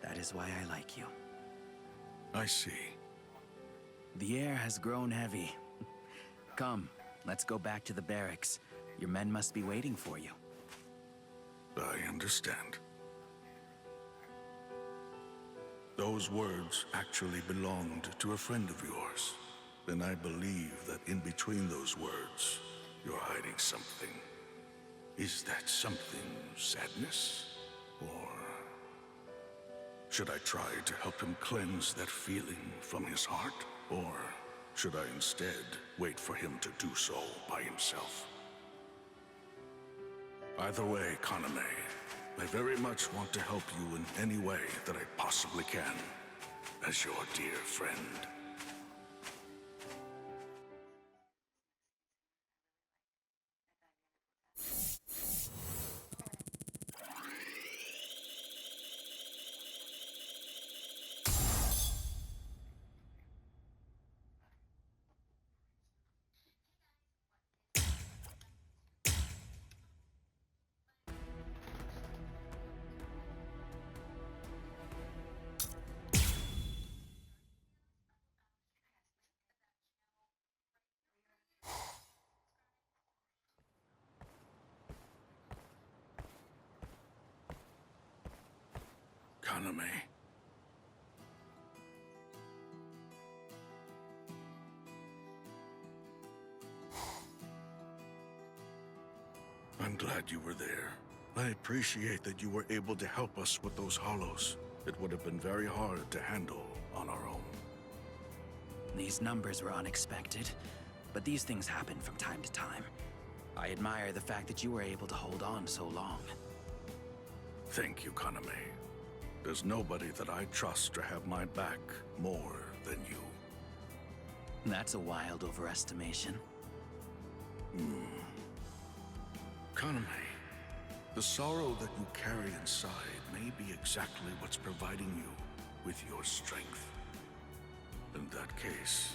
that is why I like you. I see. The air has grown heavy. Come, let's go back to the barracks. Your men must be waiting for you. I understand. Those words actually belonged to a friend of yours. Then I believe that in between those words, you're hiding something. Is that something sadness? Or should I try to help him cleanse that feeling from his heart? Or should I instead wait for him to do so by himself? Either way, Kaname, I very much want to help you in any way that I possibly can, as your dear friend. Kaname. I'm glad you were there. I appreciate that you were able to help us with those hollows. It would have been very hard to handle on our own. These numbers were unexpected, but these things happen from time to time. I admire the fact that you were able to hold on so long. Thank you, Kaname. There's nobody that I trust to have my back more than you. That's a wild overestimation. Kaname, the sorrow that you carry inside may be exactly what's providing you with your strength. In that case,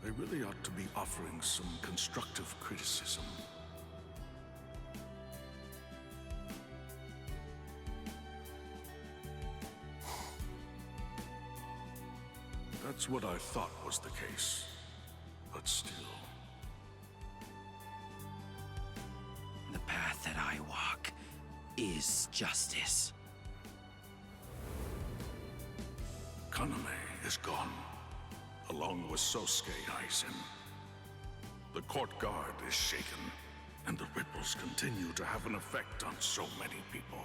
I really ought to be offering some constructive criticism. That's what I thought was the case, but still. The path that I walk is justice. Kaname is gone, along with Sosuke Aizen. The court guard is shaken, and the ripples continue to have an effect on so many people.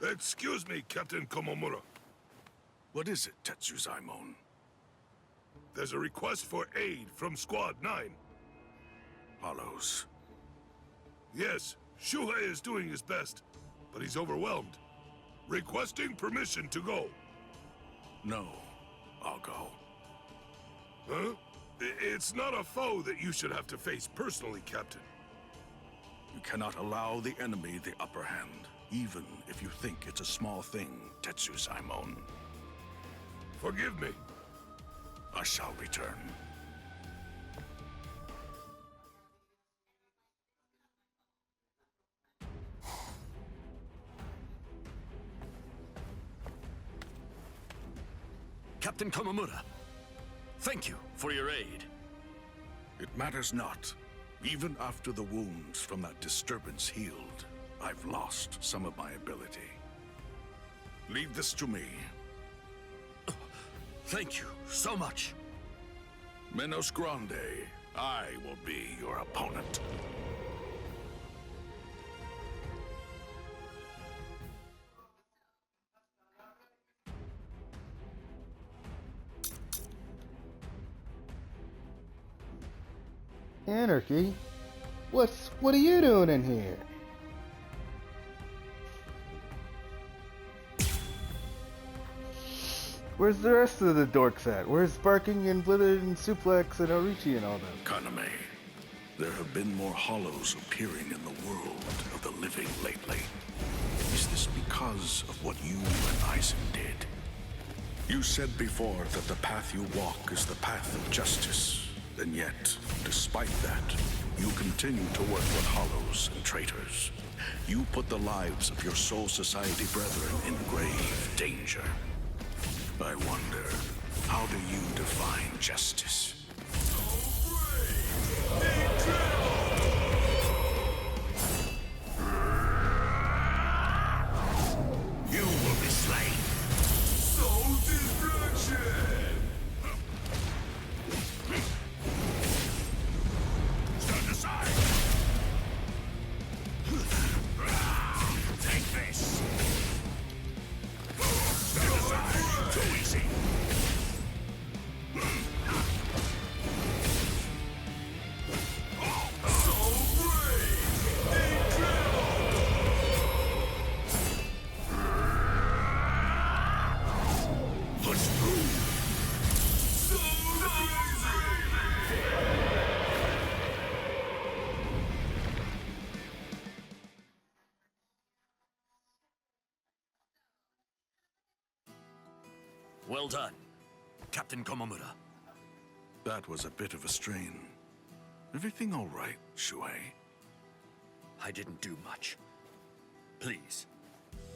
Excuse me, Captain Komomura. What is it, Tetsuzaimon? There's a request for aid from Squad 9. Hollows. Yes, Shuhei is doing his best, but he's overwhelmed. Requesting permission to go. No, I'll go. Huh? It's not a foe that you should have to face personally, Captain. You cannot allow the enemy the upper hand, even if you think it's a small thing, Tetsuzaimon. Forgive me. I shall return. Captain Komomura, thank you for your aid. It matters not. Even after the wounds from that disturbance healed, I've lost some of my ability. Leave this to me. Thank you so much. Menos Grande, I will be your opponent. Anarchy? What are you doing in here? Where's the rest of the dorks at? Where's Barking and Blizzard and Suplex and Orichi and all them? Kaname, there have been more hollows appearing in the world of the living lately. Is this because of what you and Aizen did? You said before that the path you walk is the path of justice, and yet, despite that, you continue to work with hollows and traitors. You put the lives of your Soul Society brethren in grave danger. I wonder, how do you define justice? You will be slain. Soul destruction! Stand aside! Take this! Stand aside! Too easy! So brave! Incredible! Well done, Captain Komamura. That was a bit of a strain. Everything all right, Shuei? I didn't do much. Please,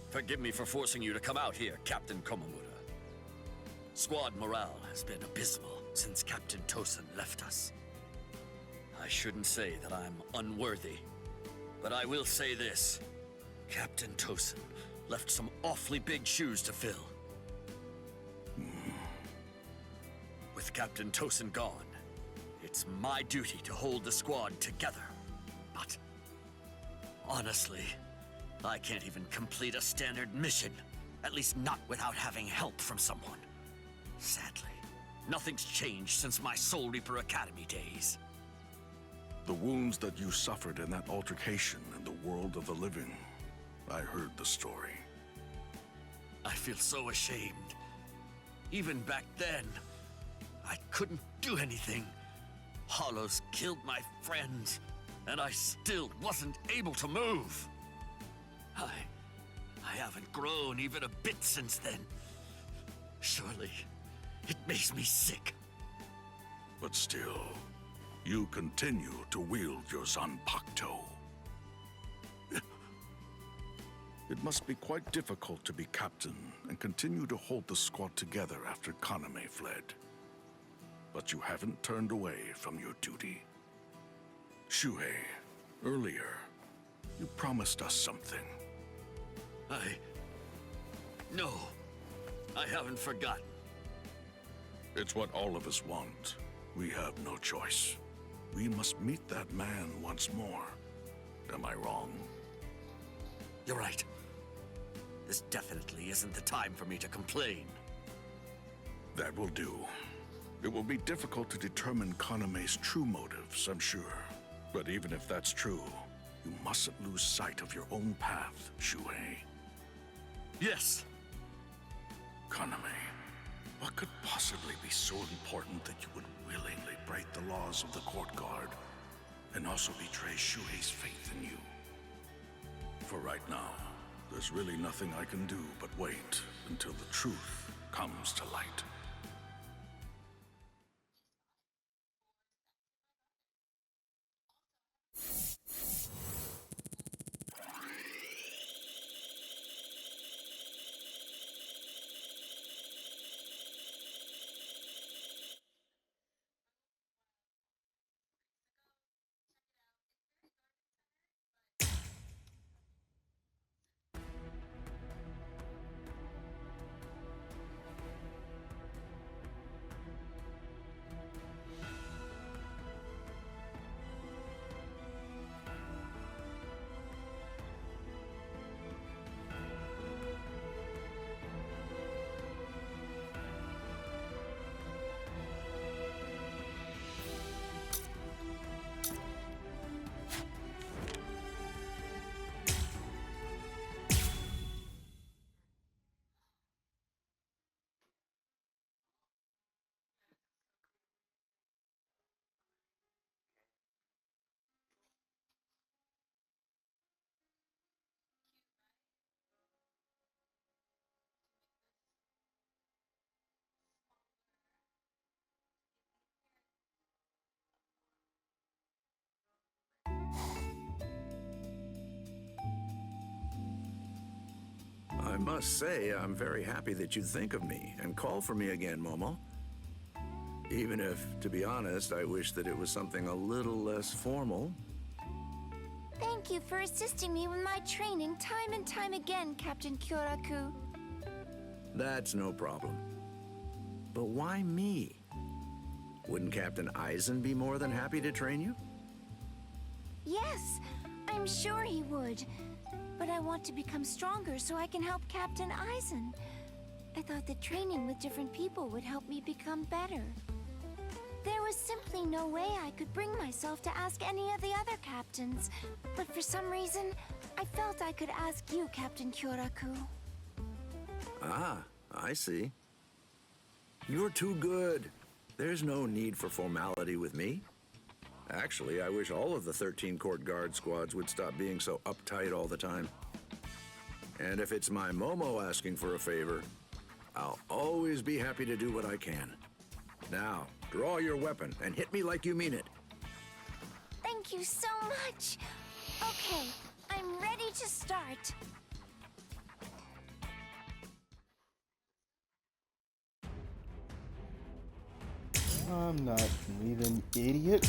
forgive me for forcing you to come out here, Captain Komamura. Squad morale has been abysmal since Captain Tosin left us. I shouldn't say that I'm unworthy, but I will say this. Captain Tosin left some awfully big shoes to fill. With Captain Tosin gone, it's my duty to hold the squad together. But honestly, I can't even complete a standard mission. At least not without having help from someone. Sadly, nothing's changed since my Soul Reaper Academy days. The wounds that you suffered in that altercation in the world of the living, I heard the story. I feel so ashamed. Even back then, I couldn't do anything. Hollows killed my friends, and I still wasn't able to move. I haven't grown even a bit since then. Surely, it makes me sick. But still, you continue to wield your Zanpakuto. It must be quite difficult to be captain and continue to hold the squad together after Kaname fled. But you haven't turned away from your duty. Shuei, earlier, you promised us something. No, I haven't forgotten. It's what all of us want. We have no choice. We must meet that man once more. Am I wrong? You're right. This definitely isn't the time for me to complain. That will do. It will be difficult to determine Kaname's true motives, I'm sure. But even if that's true, you mustn't lose sight of your own path, Shuei. Yes. Kaname, what could possibly be so important that you would willingly break the laws of the court guard and also betray Shuei's faith in you? For right now, there's really nothing I can do but wait until the truth comes to light. I must say, I'm very happy that you think of me and call for me again, Momo. Even if, to be honest, I wish that it was something a little less formal. Thank you for assisting me with my training time and time again, Captain Kyoraku. That's no problem. But why me? Wouldn't Captain Aizen be more than happy to train you? Yes, I'm sure he would. But I want to become stronger so I can help Captain Aizen. I thought that training with different people would help me become better. There was simply no way I could bring myself to ask any of the other captains. But for some reason, I felt I could ask you, Captain Kyoraku. Ah, I see. You're too good. There's no need for formality with me. Actually, I wish all of the 13 court guard squads would stop being so uptight all the time. And if it's my Momo asking for a favor, I'll always be happy to do what I can. Now, draw your weapon and hit me like you mean it. Thank you so much. Okay, I'm ready to start. I'm not leaving, idiot.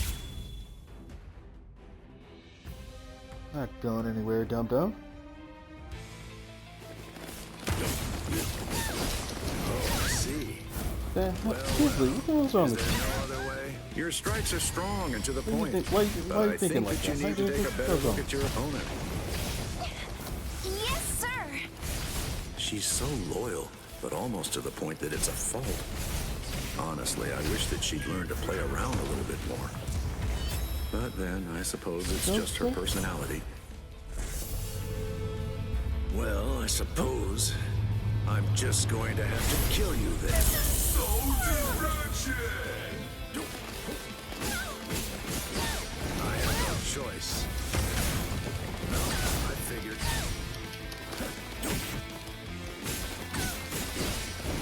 Not going anywhere, dum-dum. Oh, I see. Seriously, what the hell's wrong with you? No other way. Your strikes are strong and to the point. Why are you I thinking think like that that? you need to take a better look at your opponent. Yes, sir. She's so loyal, but almost to the point that it's a fault. Honestly, I wish that she'd learn to play around a little bit more. But then, I suppose it's just her personality. Well, I suppose I'm just going to have to kill you then. I have no choice. I figured.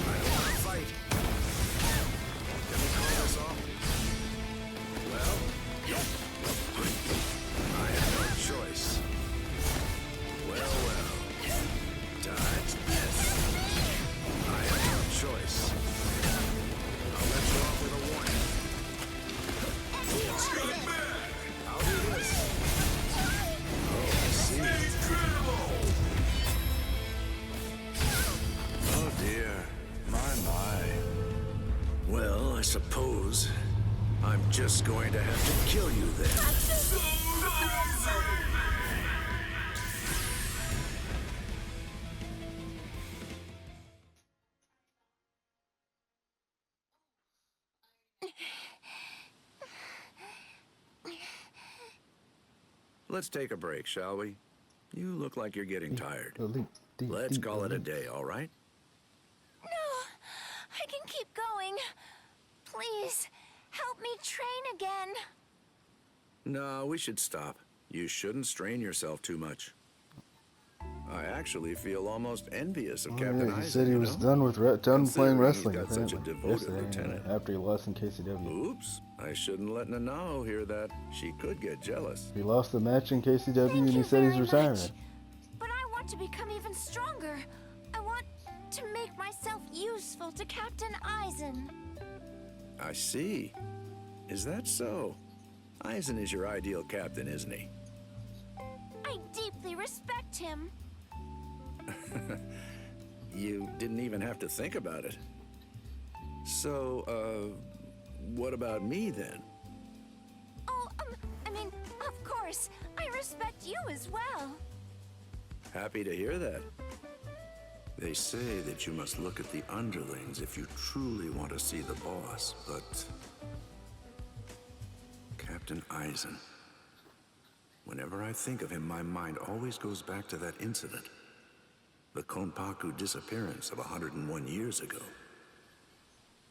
I don't want to fight. Can we call this off? Well, I have no choice. Well. Dodge this. I have no choice. I'll let you off with a warning. I'll do this. Oh, see. Oh dear. My. Well, I suppose I'm just going to have to kill you then. Let's take a break, shall we? You look like you're getting tired. Let's call it a day, all right? No, I can keep going. Please, help me train again. No, we should stop. You shouldn't strain yourself too much. I actually feel almost envious of Captain Eisen. He said he was done with playing wrestling. He's got such a devoted lieutenant. After he lost in KCW. Oops! I shouldn't let Nanao hear that. She could get jealous. He lost the match in KCW and he said he's retiring. But I want to become even stronger. I want to make myself useful to Captain Eisen. I see. Is that so? Eisen is your ideal captain, isn't he? I deeply respect him. You didn't even have to think about it. So, what about me then? Oh, I mean, of course, I respect you as well. Happy to hear that. They say that you must look at the underlings if you truly want to see the boss, but... Captain Eisen. Whenever I think of him, my mind always goes back to that incident. The Konpaku disappearance of 101 years ago.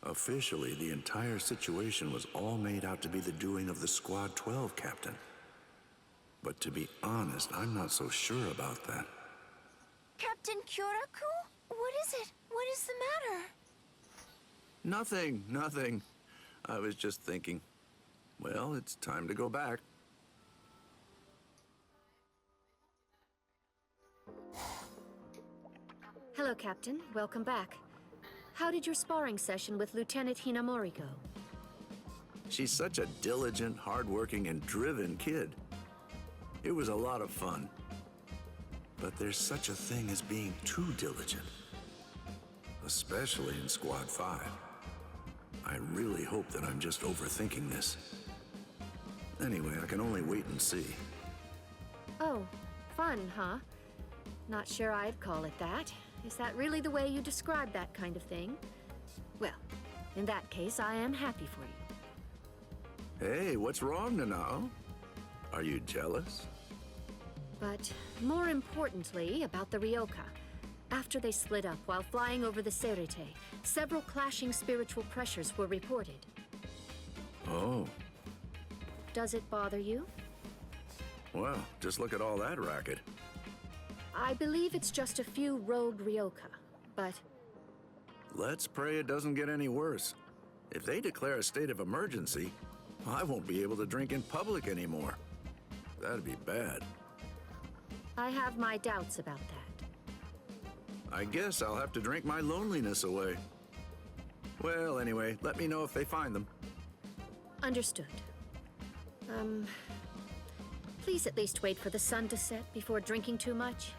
Officially, the entire situation was all made out to be the doing of the Squad 12 captain. But to be honest, I'm not so sure about that. Captain Kyoraku? What is it? What is the matter? Nothing. I was just thinking, well, it's time to go back. Hello, Captain. Welcome back. How did your sparring session with Lieutenant Hinamori go? She's such a diligent, hardworking, and driven kid. It was a lot of fun. But there's such a thing as being too diligent. Especially in Squad 5. I really hope that I'm just overthinking this. Anyway, I can only wait and see. Oh, fun, huh? Not sure I'd call it that. Is that really the way you describe that kind of thing? Well, in that case, I am happy for you. Hey, what's wrong, Nanao? Are you jealous? But more importantly, about the Ryoka. After they split up while flying over the Serite, several clashing spiritual pressures were reported. Oh, Does it bother you? well, just look at all that racket. I believe it's just a few rogue Ryoka, but Let's pray it doesn't get any worse. If they declare a state of emergency, I won't be able to drink in public anymore. That'd be bad. I have my doubts about that. I guess I'll have to drink my loneliness away. Well, anyway, let me know if they find them. Understood. Please at least wait for the sun to set before drinking too much.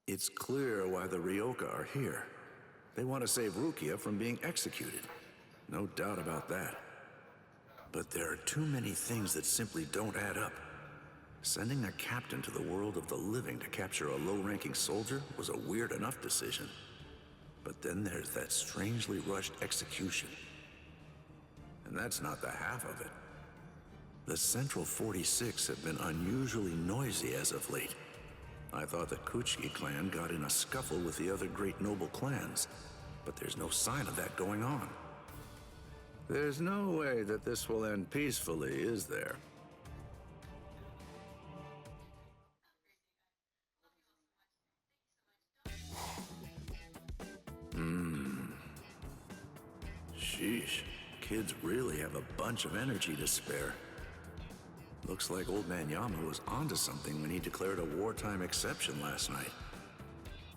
It's clear why the Ryoka are here. They want to save Rukia from being executed. No doubt about that. But there are too many things that simply don't add up. Sending a captain to the world of the living to capture a low-ranking soldier was a weird enough decision. But then there's that strangely rushed execution. And that's not the half of it. The Central 46 have been unusually noisy as of late. I thought the Kuchiki clan got in a scuffle with the other great noble clans, but there's no sign of that going on. There's no way that this will end peacefully, is there? Sheesh, kids really have a bunch of energy to spare. Looks like old man Yama was onto something when he declared a wartime exception last night.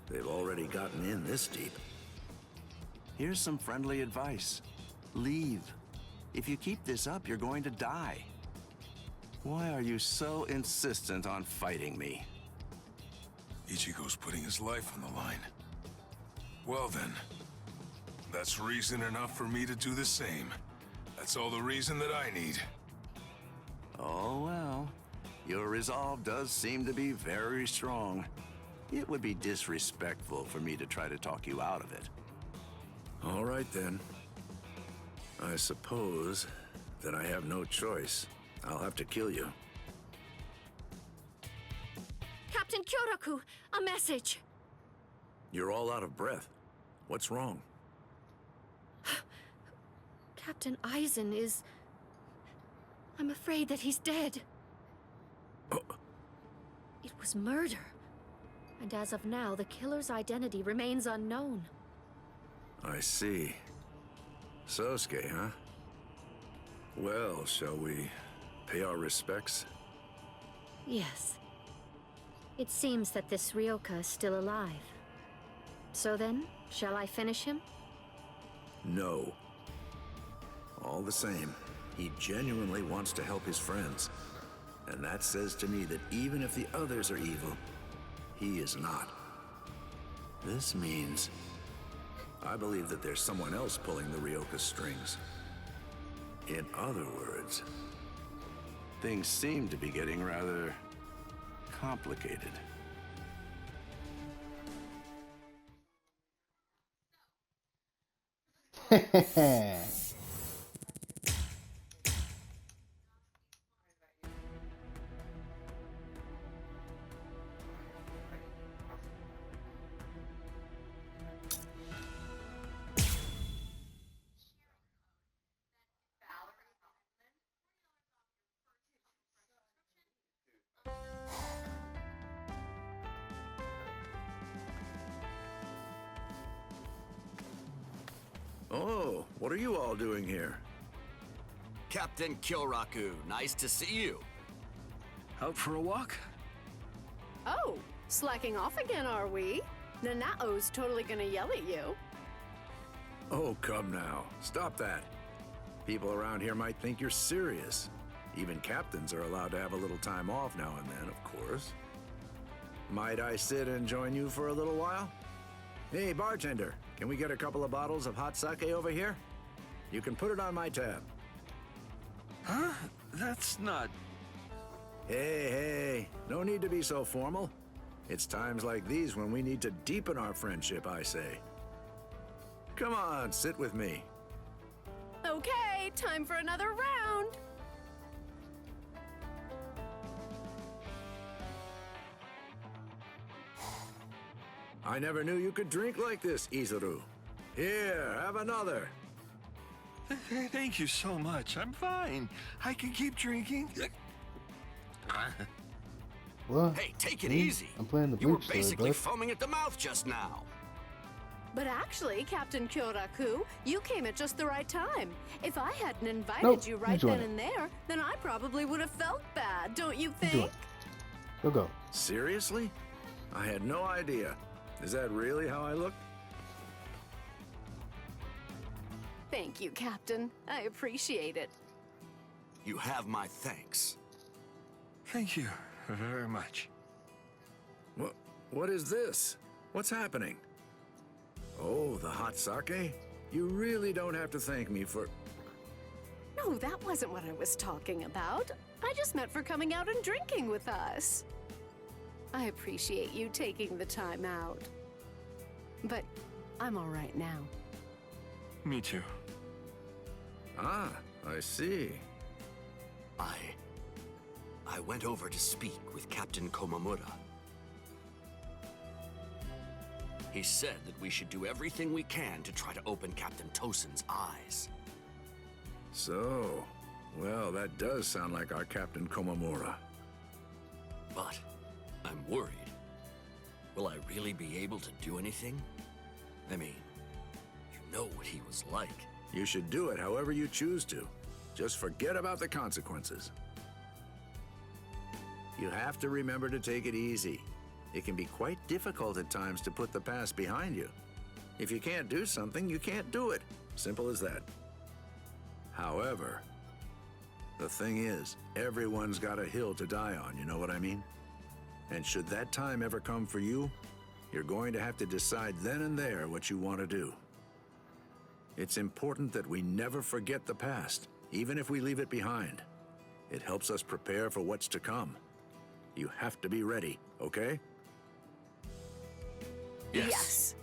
They've already gotten in this deep. Here's some friendly advice. Leave. If you keep this up, you're going to die. Why are you so insistent on fighting me? Ichigo's putting his life on the line. Well then, that's reason enough for me to do the same. That's all the reason that I need. Oh well. Your resolve does seem to be very strong. It would be disrespectful for me to try to talk you out of it. All right then. I suppose that I have no choice. I'll have to kill you. Captain Kyoraku, a message! You're all out of breath. What's wrong? Captain Aizen is... I'm afraid that he's dead. Oh. It was murder. And as of now, the killer's identity remains unknown. I see. Sosuke, huh? Well, shall we pay our respects? Yes. It seems that this Ryoka is still alive. So then, shall I finish him? No. All the same, he genuinely wants to help his friends. And that says to me that even if the others are evil, he is not. This means I believe that there's someone else pulling the Ryoka strings. In other words, Things seem to be getting rather complicated. Oh, what are you all doing here? Captain Kyoraku, nice to see you. Out for a walk? Oh, slacking off again, are we? Nanao's totally gonna yell at you. Oh, come now. Stop that. People around here might think you're serious. Even captains are allowed to have a little time off now and then, of course. Might I sit and join you for a little while? Hey, bartender, can we get a couple of bottles of hot sake over here? You can put it on my tab. Huh? That's not... Hey, no need to be so formal. It's times like these when we need to deepen our friendship, I say. Come on, sit with me. Okay, time for another round. I never knew you could drink like this, Izuru. Here, have another. Thank you so much. I'm fine. I can keep drinking. What? Hey, take it Me? easy. I'm playing the You were bleach sword, basically bud. foaming at the mouth just now. But actually, Captain Kyoraku, you came at just the right time. If I hadn't invited Nope, you you right join then it. and there, then I probably would have felt bad, don't you Do think? it. Go. Seriously? I had no idea. Is that really how I look? Thank you, Captain. I appreciate it. You have my thanks. Thank you very much. What is this? What's happening? Oh, the hot sake? You really don't have to thank me for... No, that wasn't what I was talking about. I just meant for coming out and drinking with us. I appreciate you taking the time out. But I'm all right now. Me too. Ah, I see. I went over to speak with Captain Komamura. He said that we should do everything we can to try to open Captain Tosen's eyes. So, well, that does sound like our Captain Komamura. But I'm worried. Will I really be able to do anything? I mean, you know what he was like. You should do it however you choose to. Just forget about the consequences. You have to remember to take it easy. It can be quite difficult at times to put the past behind you. If you can't do something, you can't do it. Simple as that. However, the thing is, everyone's got a hill to die on, you know what I mean? And should that time ever come for you, you're going to have to decide then and there what you want to do. It's important that we never forget the past, even if we leave it behind. It helps us prepare for what's to come. You have to be ready, okay? Yes.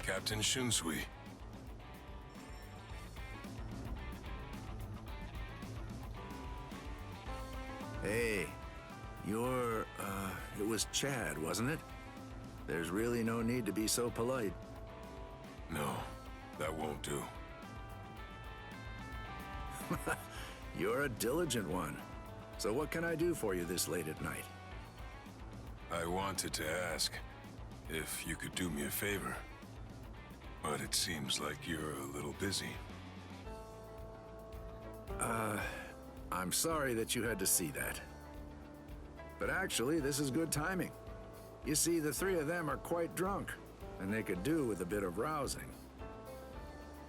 Captain Shunsui. Hey, it was Chad, wasn't it? There's really no need to be so polite. No, that won't do. You're a diligent one. So what can I do for you this late at night? I wanted to ask if you could do me a favor. But it seems like you're a little busy. I'm sorry that you had to see that. But actually, this is good timing. You see, the three of them are quite drunk, and they could do with a bit of rousing.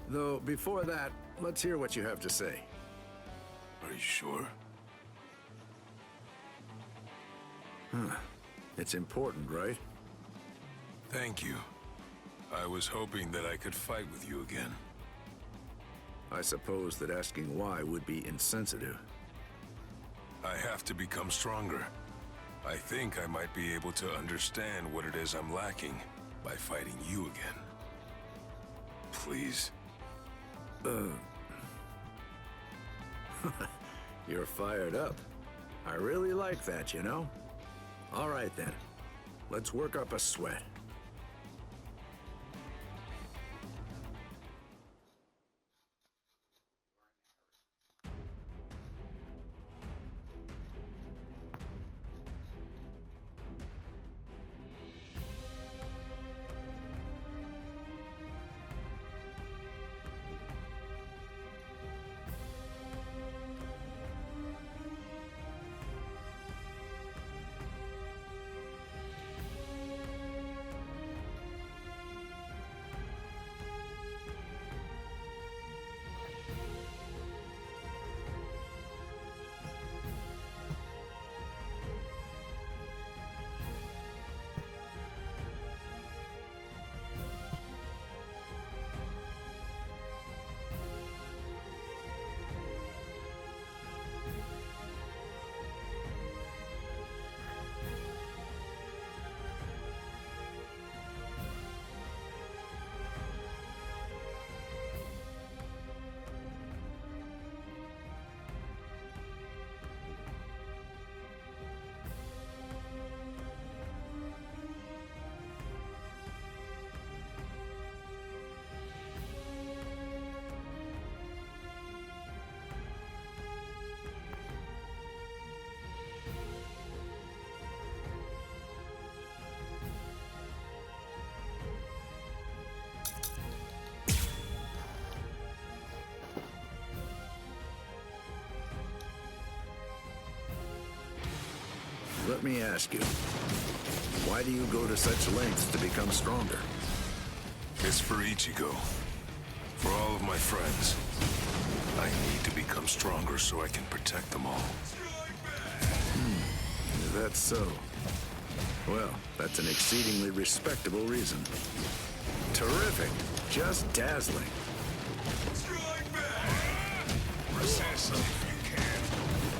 Though, before that, let's hear what you have to say. Are you sure? It's important, right? Thank you. I was hoping that I could fight with you again. I suppose that asking why would be insensitive. I have to become stronger. I think I might be able to understand what it is I'm lacking by fighting you again. Please? You're fired up. I really like that, you know? All right then. Let's work up a sweat. Let me ask you, why do you go to such lengths to become stronger? It's for Ichigo. For all of my friends. I need to become stronger so I can protect them all. Is that so? Well, that's an exceedingly respectable reason. Terrific. Just dazzling. Resist if you can.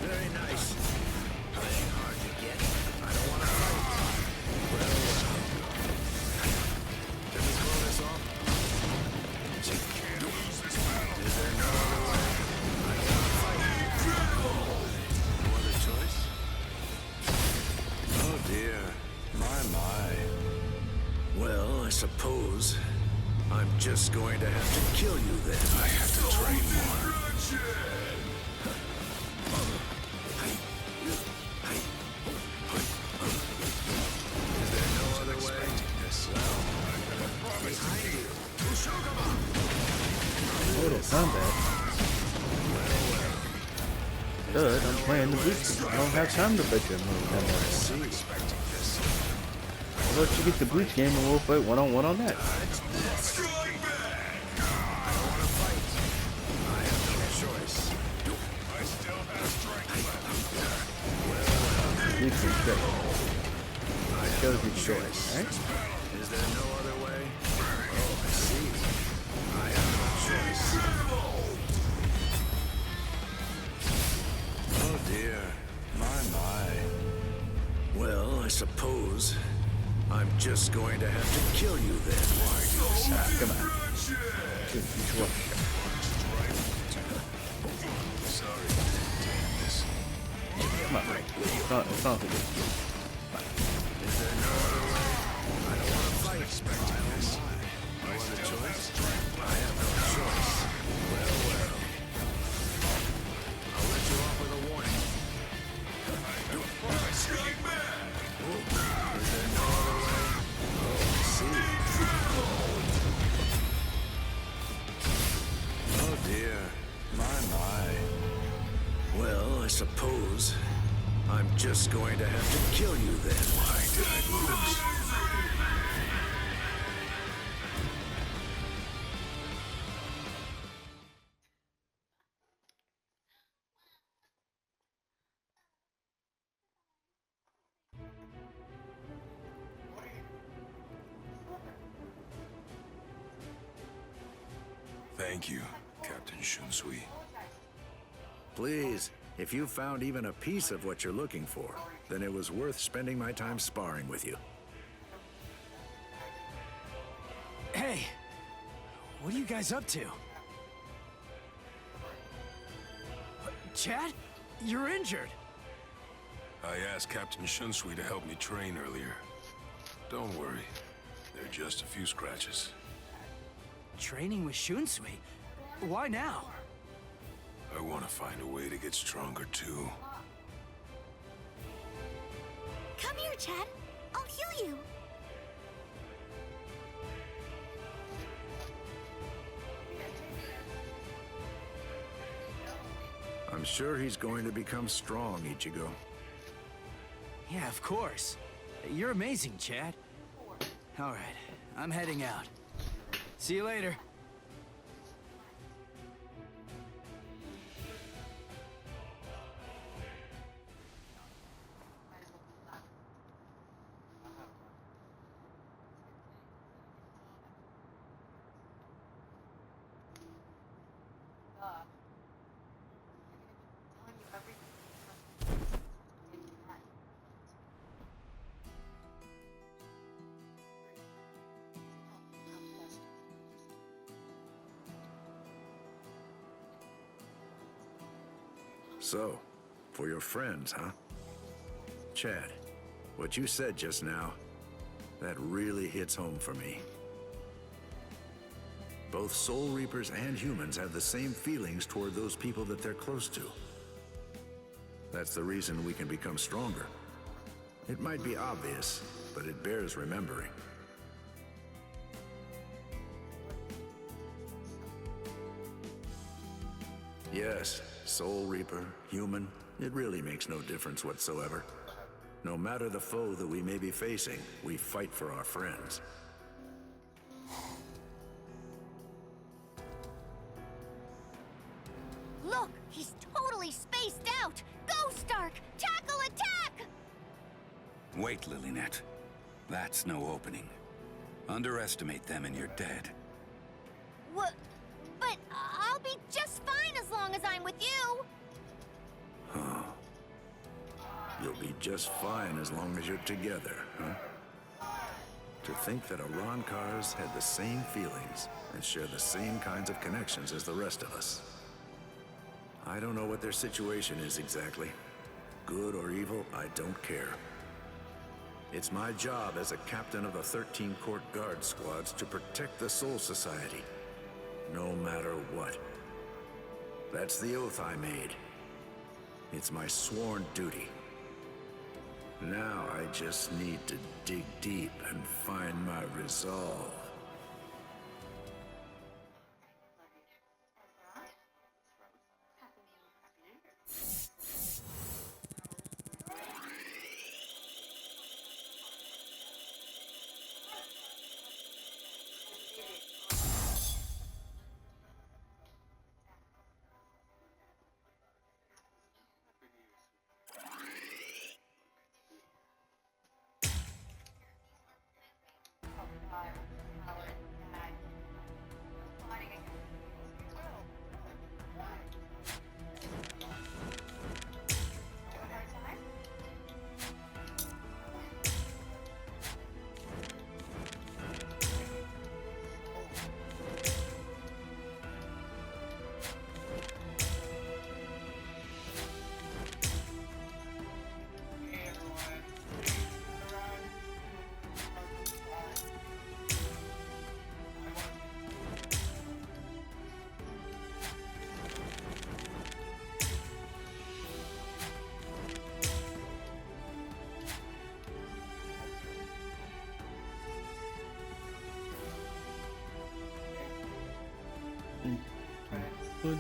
Very nice. Playing hard to get. I don't want to fight. Well. Should we call this off? You can't lose this battle. Is there no other way? I can't fight. No other choice? Oh dear. My. Well, I suppose I'm just going to have to kill you then. I have to train more. Is there no other way? Total combat. Good, I'm playing the bleach game. I don't have time to fight your move. How about you get the bleach game and we'll fight one-on-one on that? Bleach is great. I chose your choice, right? Is there no other way? Oh, I see. I have no choice. Oh dear. My. Well, I suppose I'm just going to have to kill you then. Come on. Choose one. Come on, it's not the good. Is there no other way? I don't want to fight. No other choice? I have no choice. Well. I'll let you off with a warning. Is there no other way? Oh, I see. Oh dear. My. Well, I suppose I'm just going to have to kill you then. Why did I lose? Thank you, Captain Shunsui. Please, if you found even a piece of what you're looking for, then it was worth spending my time sparring with you. Hey! What are you guys up to? Chad? You're injured! I asked Captain Shunsui to help me train earlier. Don't worry. They're just a few scratches. Training with Shunsui? Why now? I want to find a way to get stronger too. Come here, Chad. I'll heal you. I'm sure he's going to become strong, Ichigo. Yeah, of course. You're amazing, Chad. All right, I'm heading out. See you later. So, for your friends, huh? Chad, what you said just now, that really hits home for me. Both Soul Reapers and humans have the same feelings toward those people that they're close to. That's the reason we can become stronger. It might be obvious, but it bears remembering. Yes, Soul Reaper, human, it really makes no difference whatsoever. No matter the foe that we may be facing, we fight for our friends. Look, he's totally spaced out! Go, Stark! Tackle attack! Wait, Lilynet. That's no opening. Underestimate them and you're dead. What? But I'll be just fine as long as I'm with you! Huh. You'll be just fine as long as you're together, huh? To think that Arankars had the same feelings and share the same kinds of connections as the rest of us. I don't know what their situation is exactly. Good or evil, I don't care. It's my job as a captain of the 13 Court Guard squads to protect the Soul Society, no matter what. That's the oath I made. It's my sworn duty. Now I just need to dig deep and find my resolve. Good.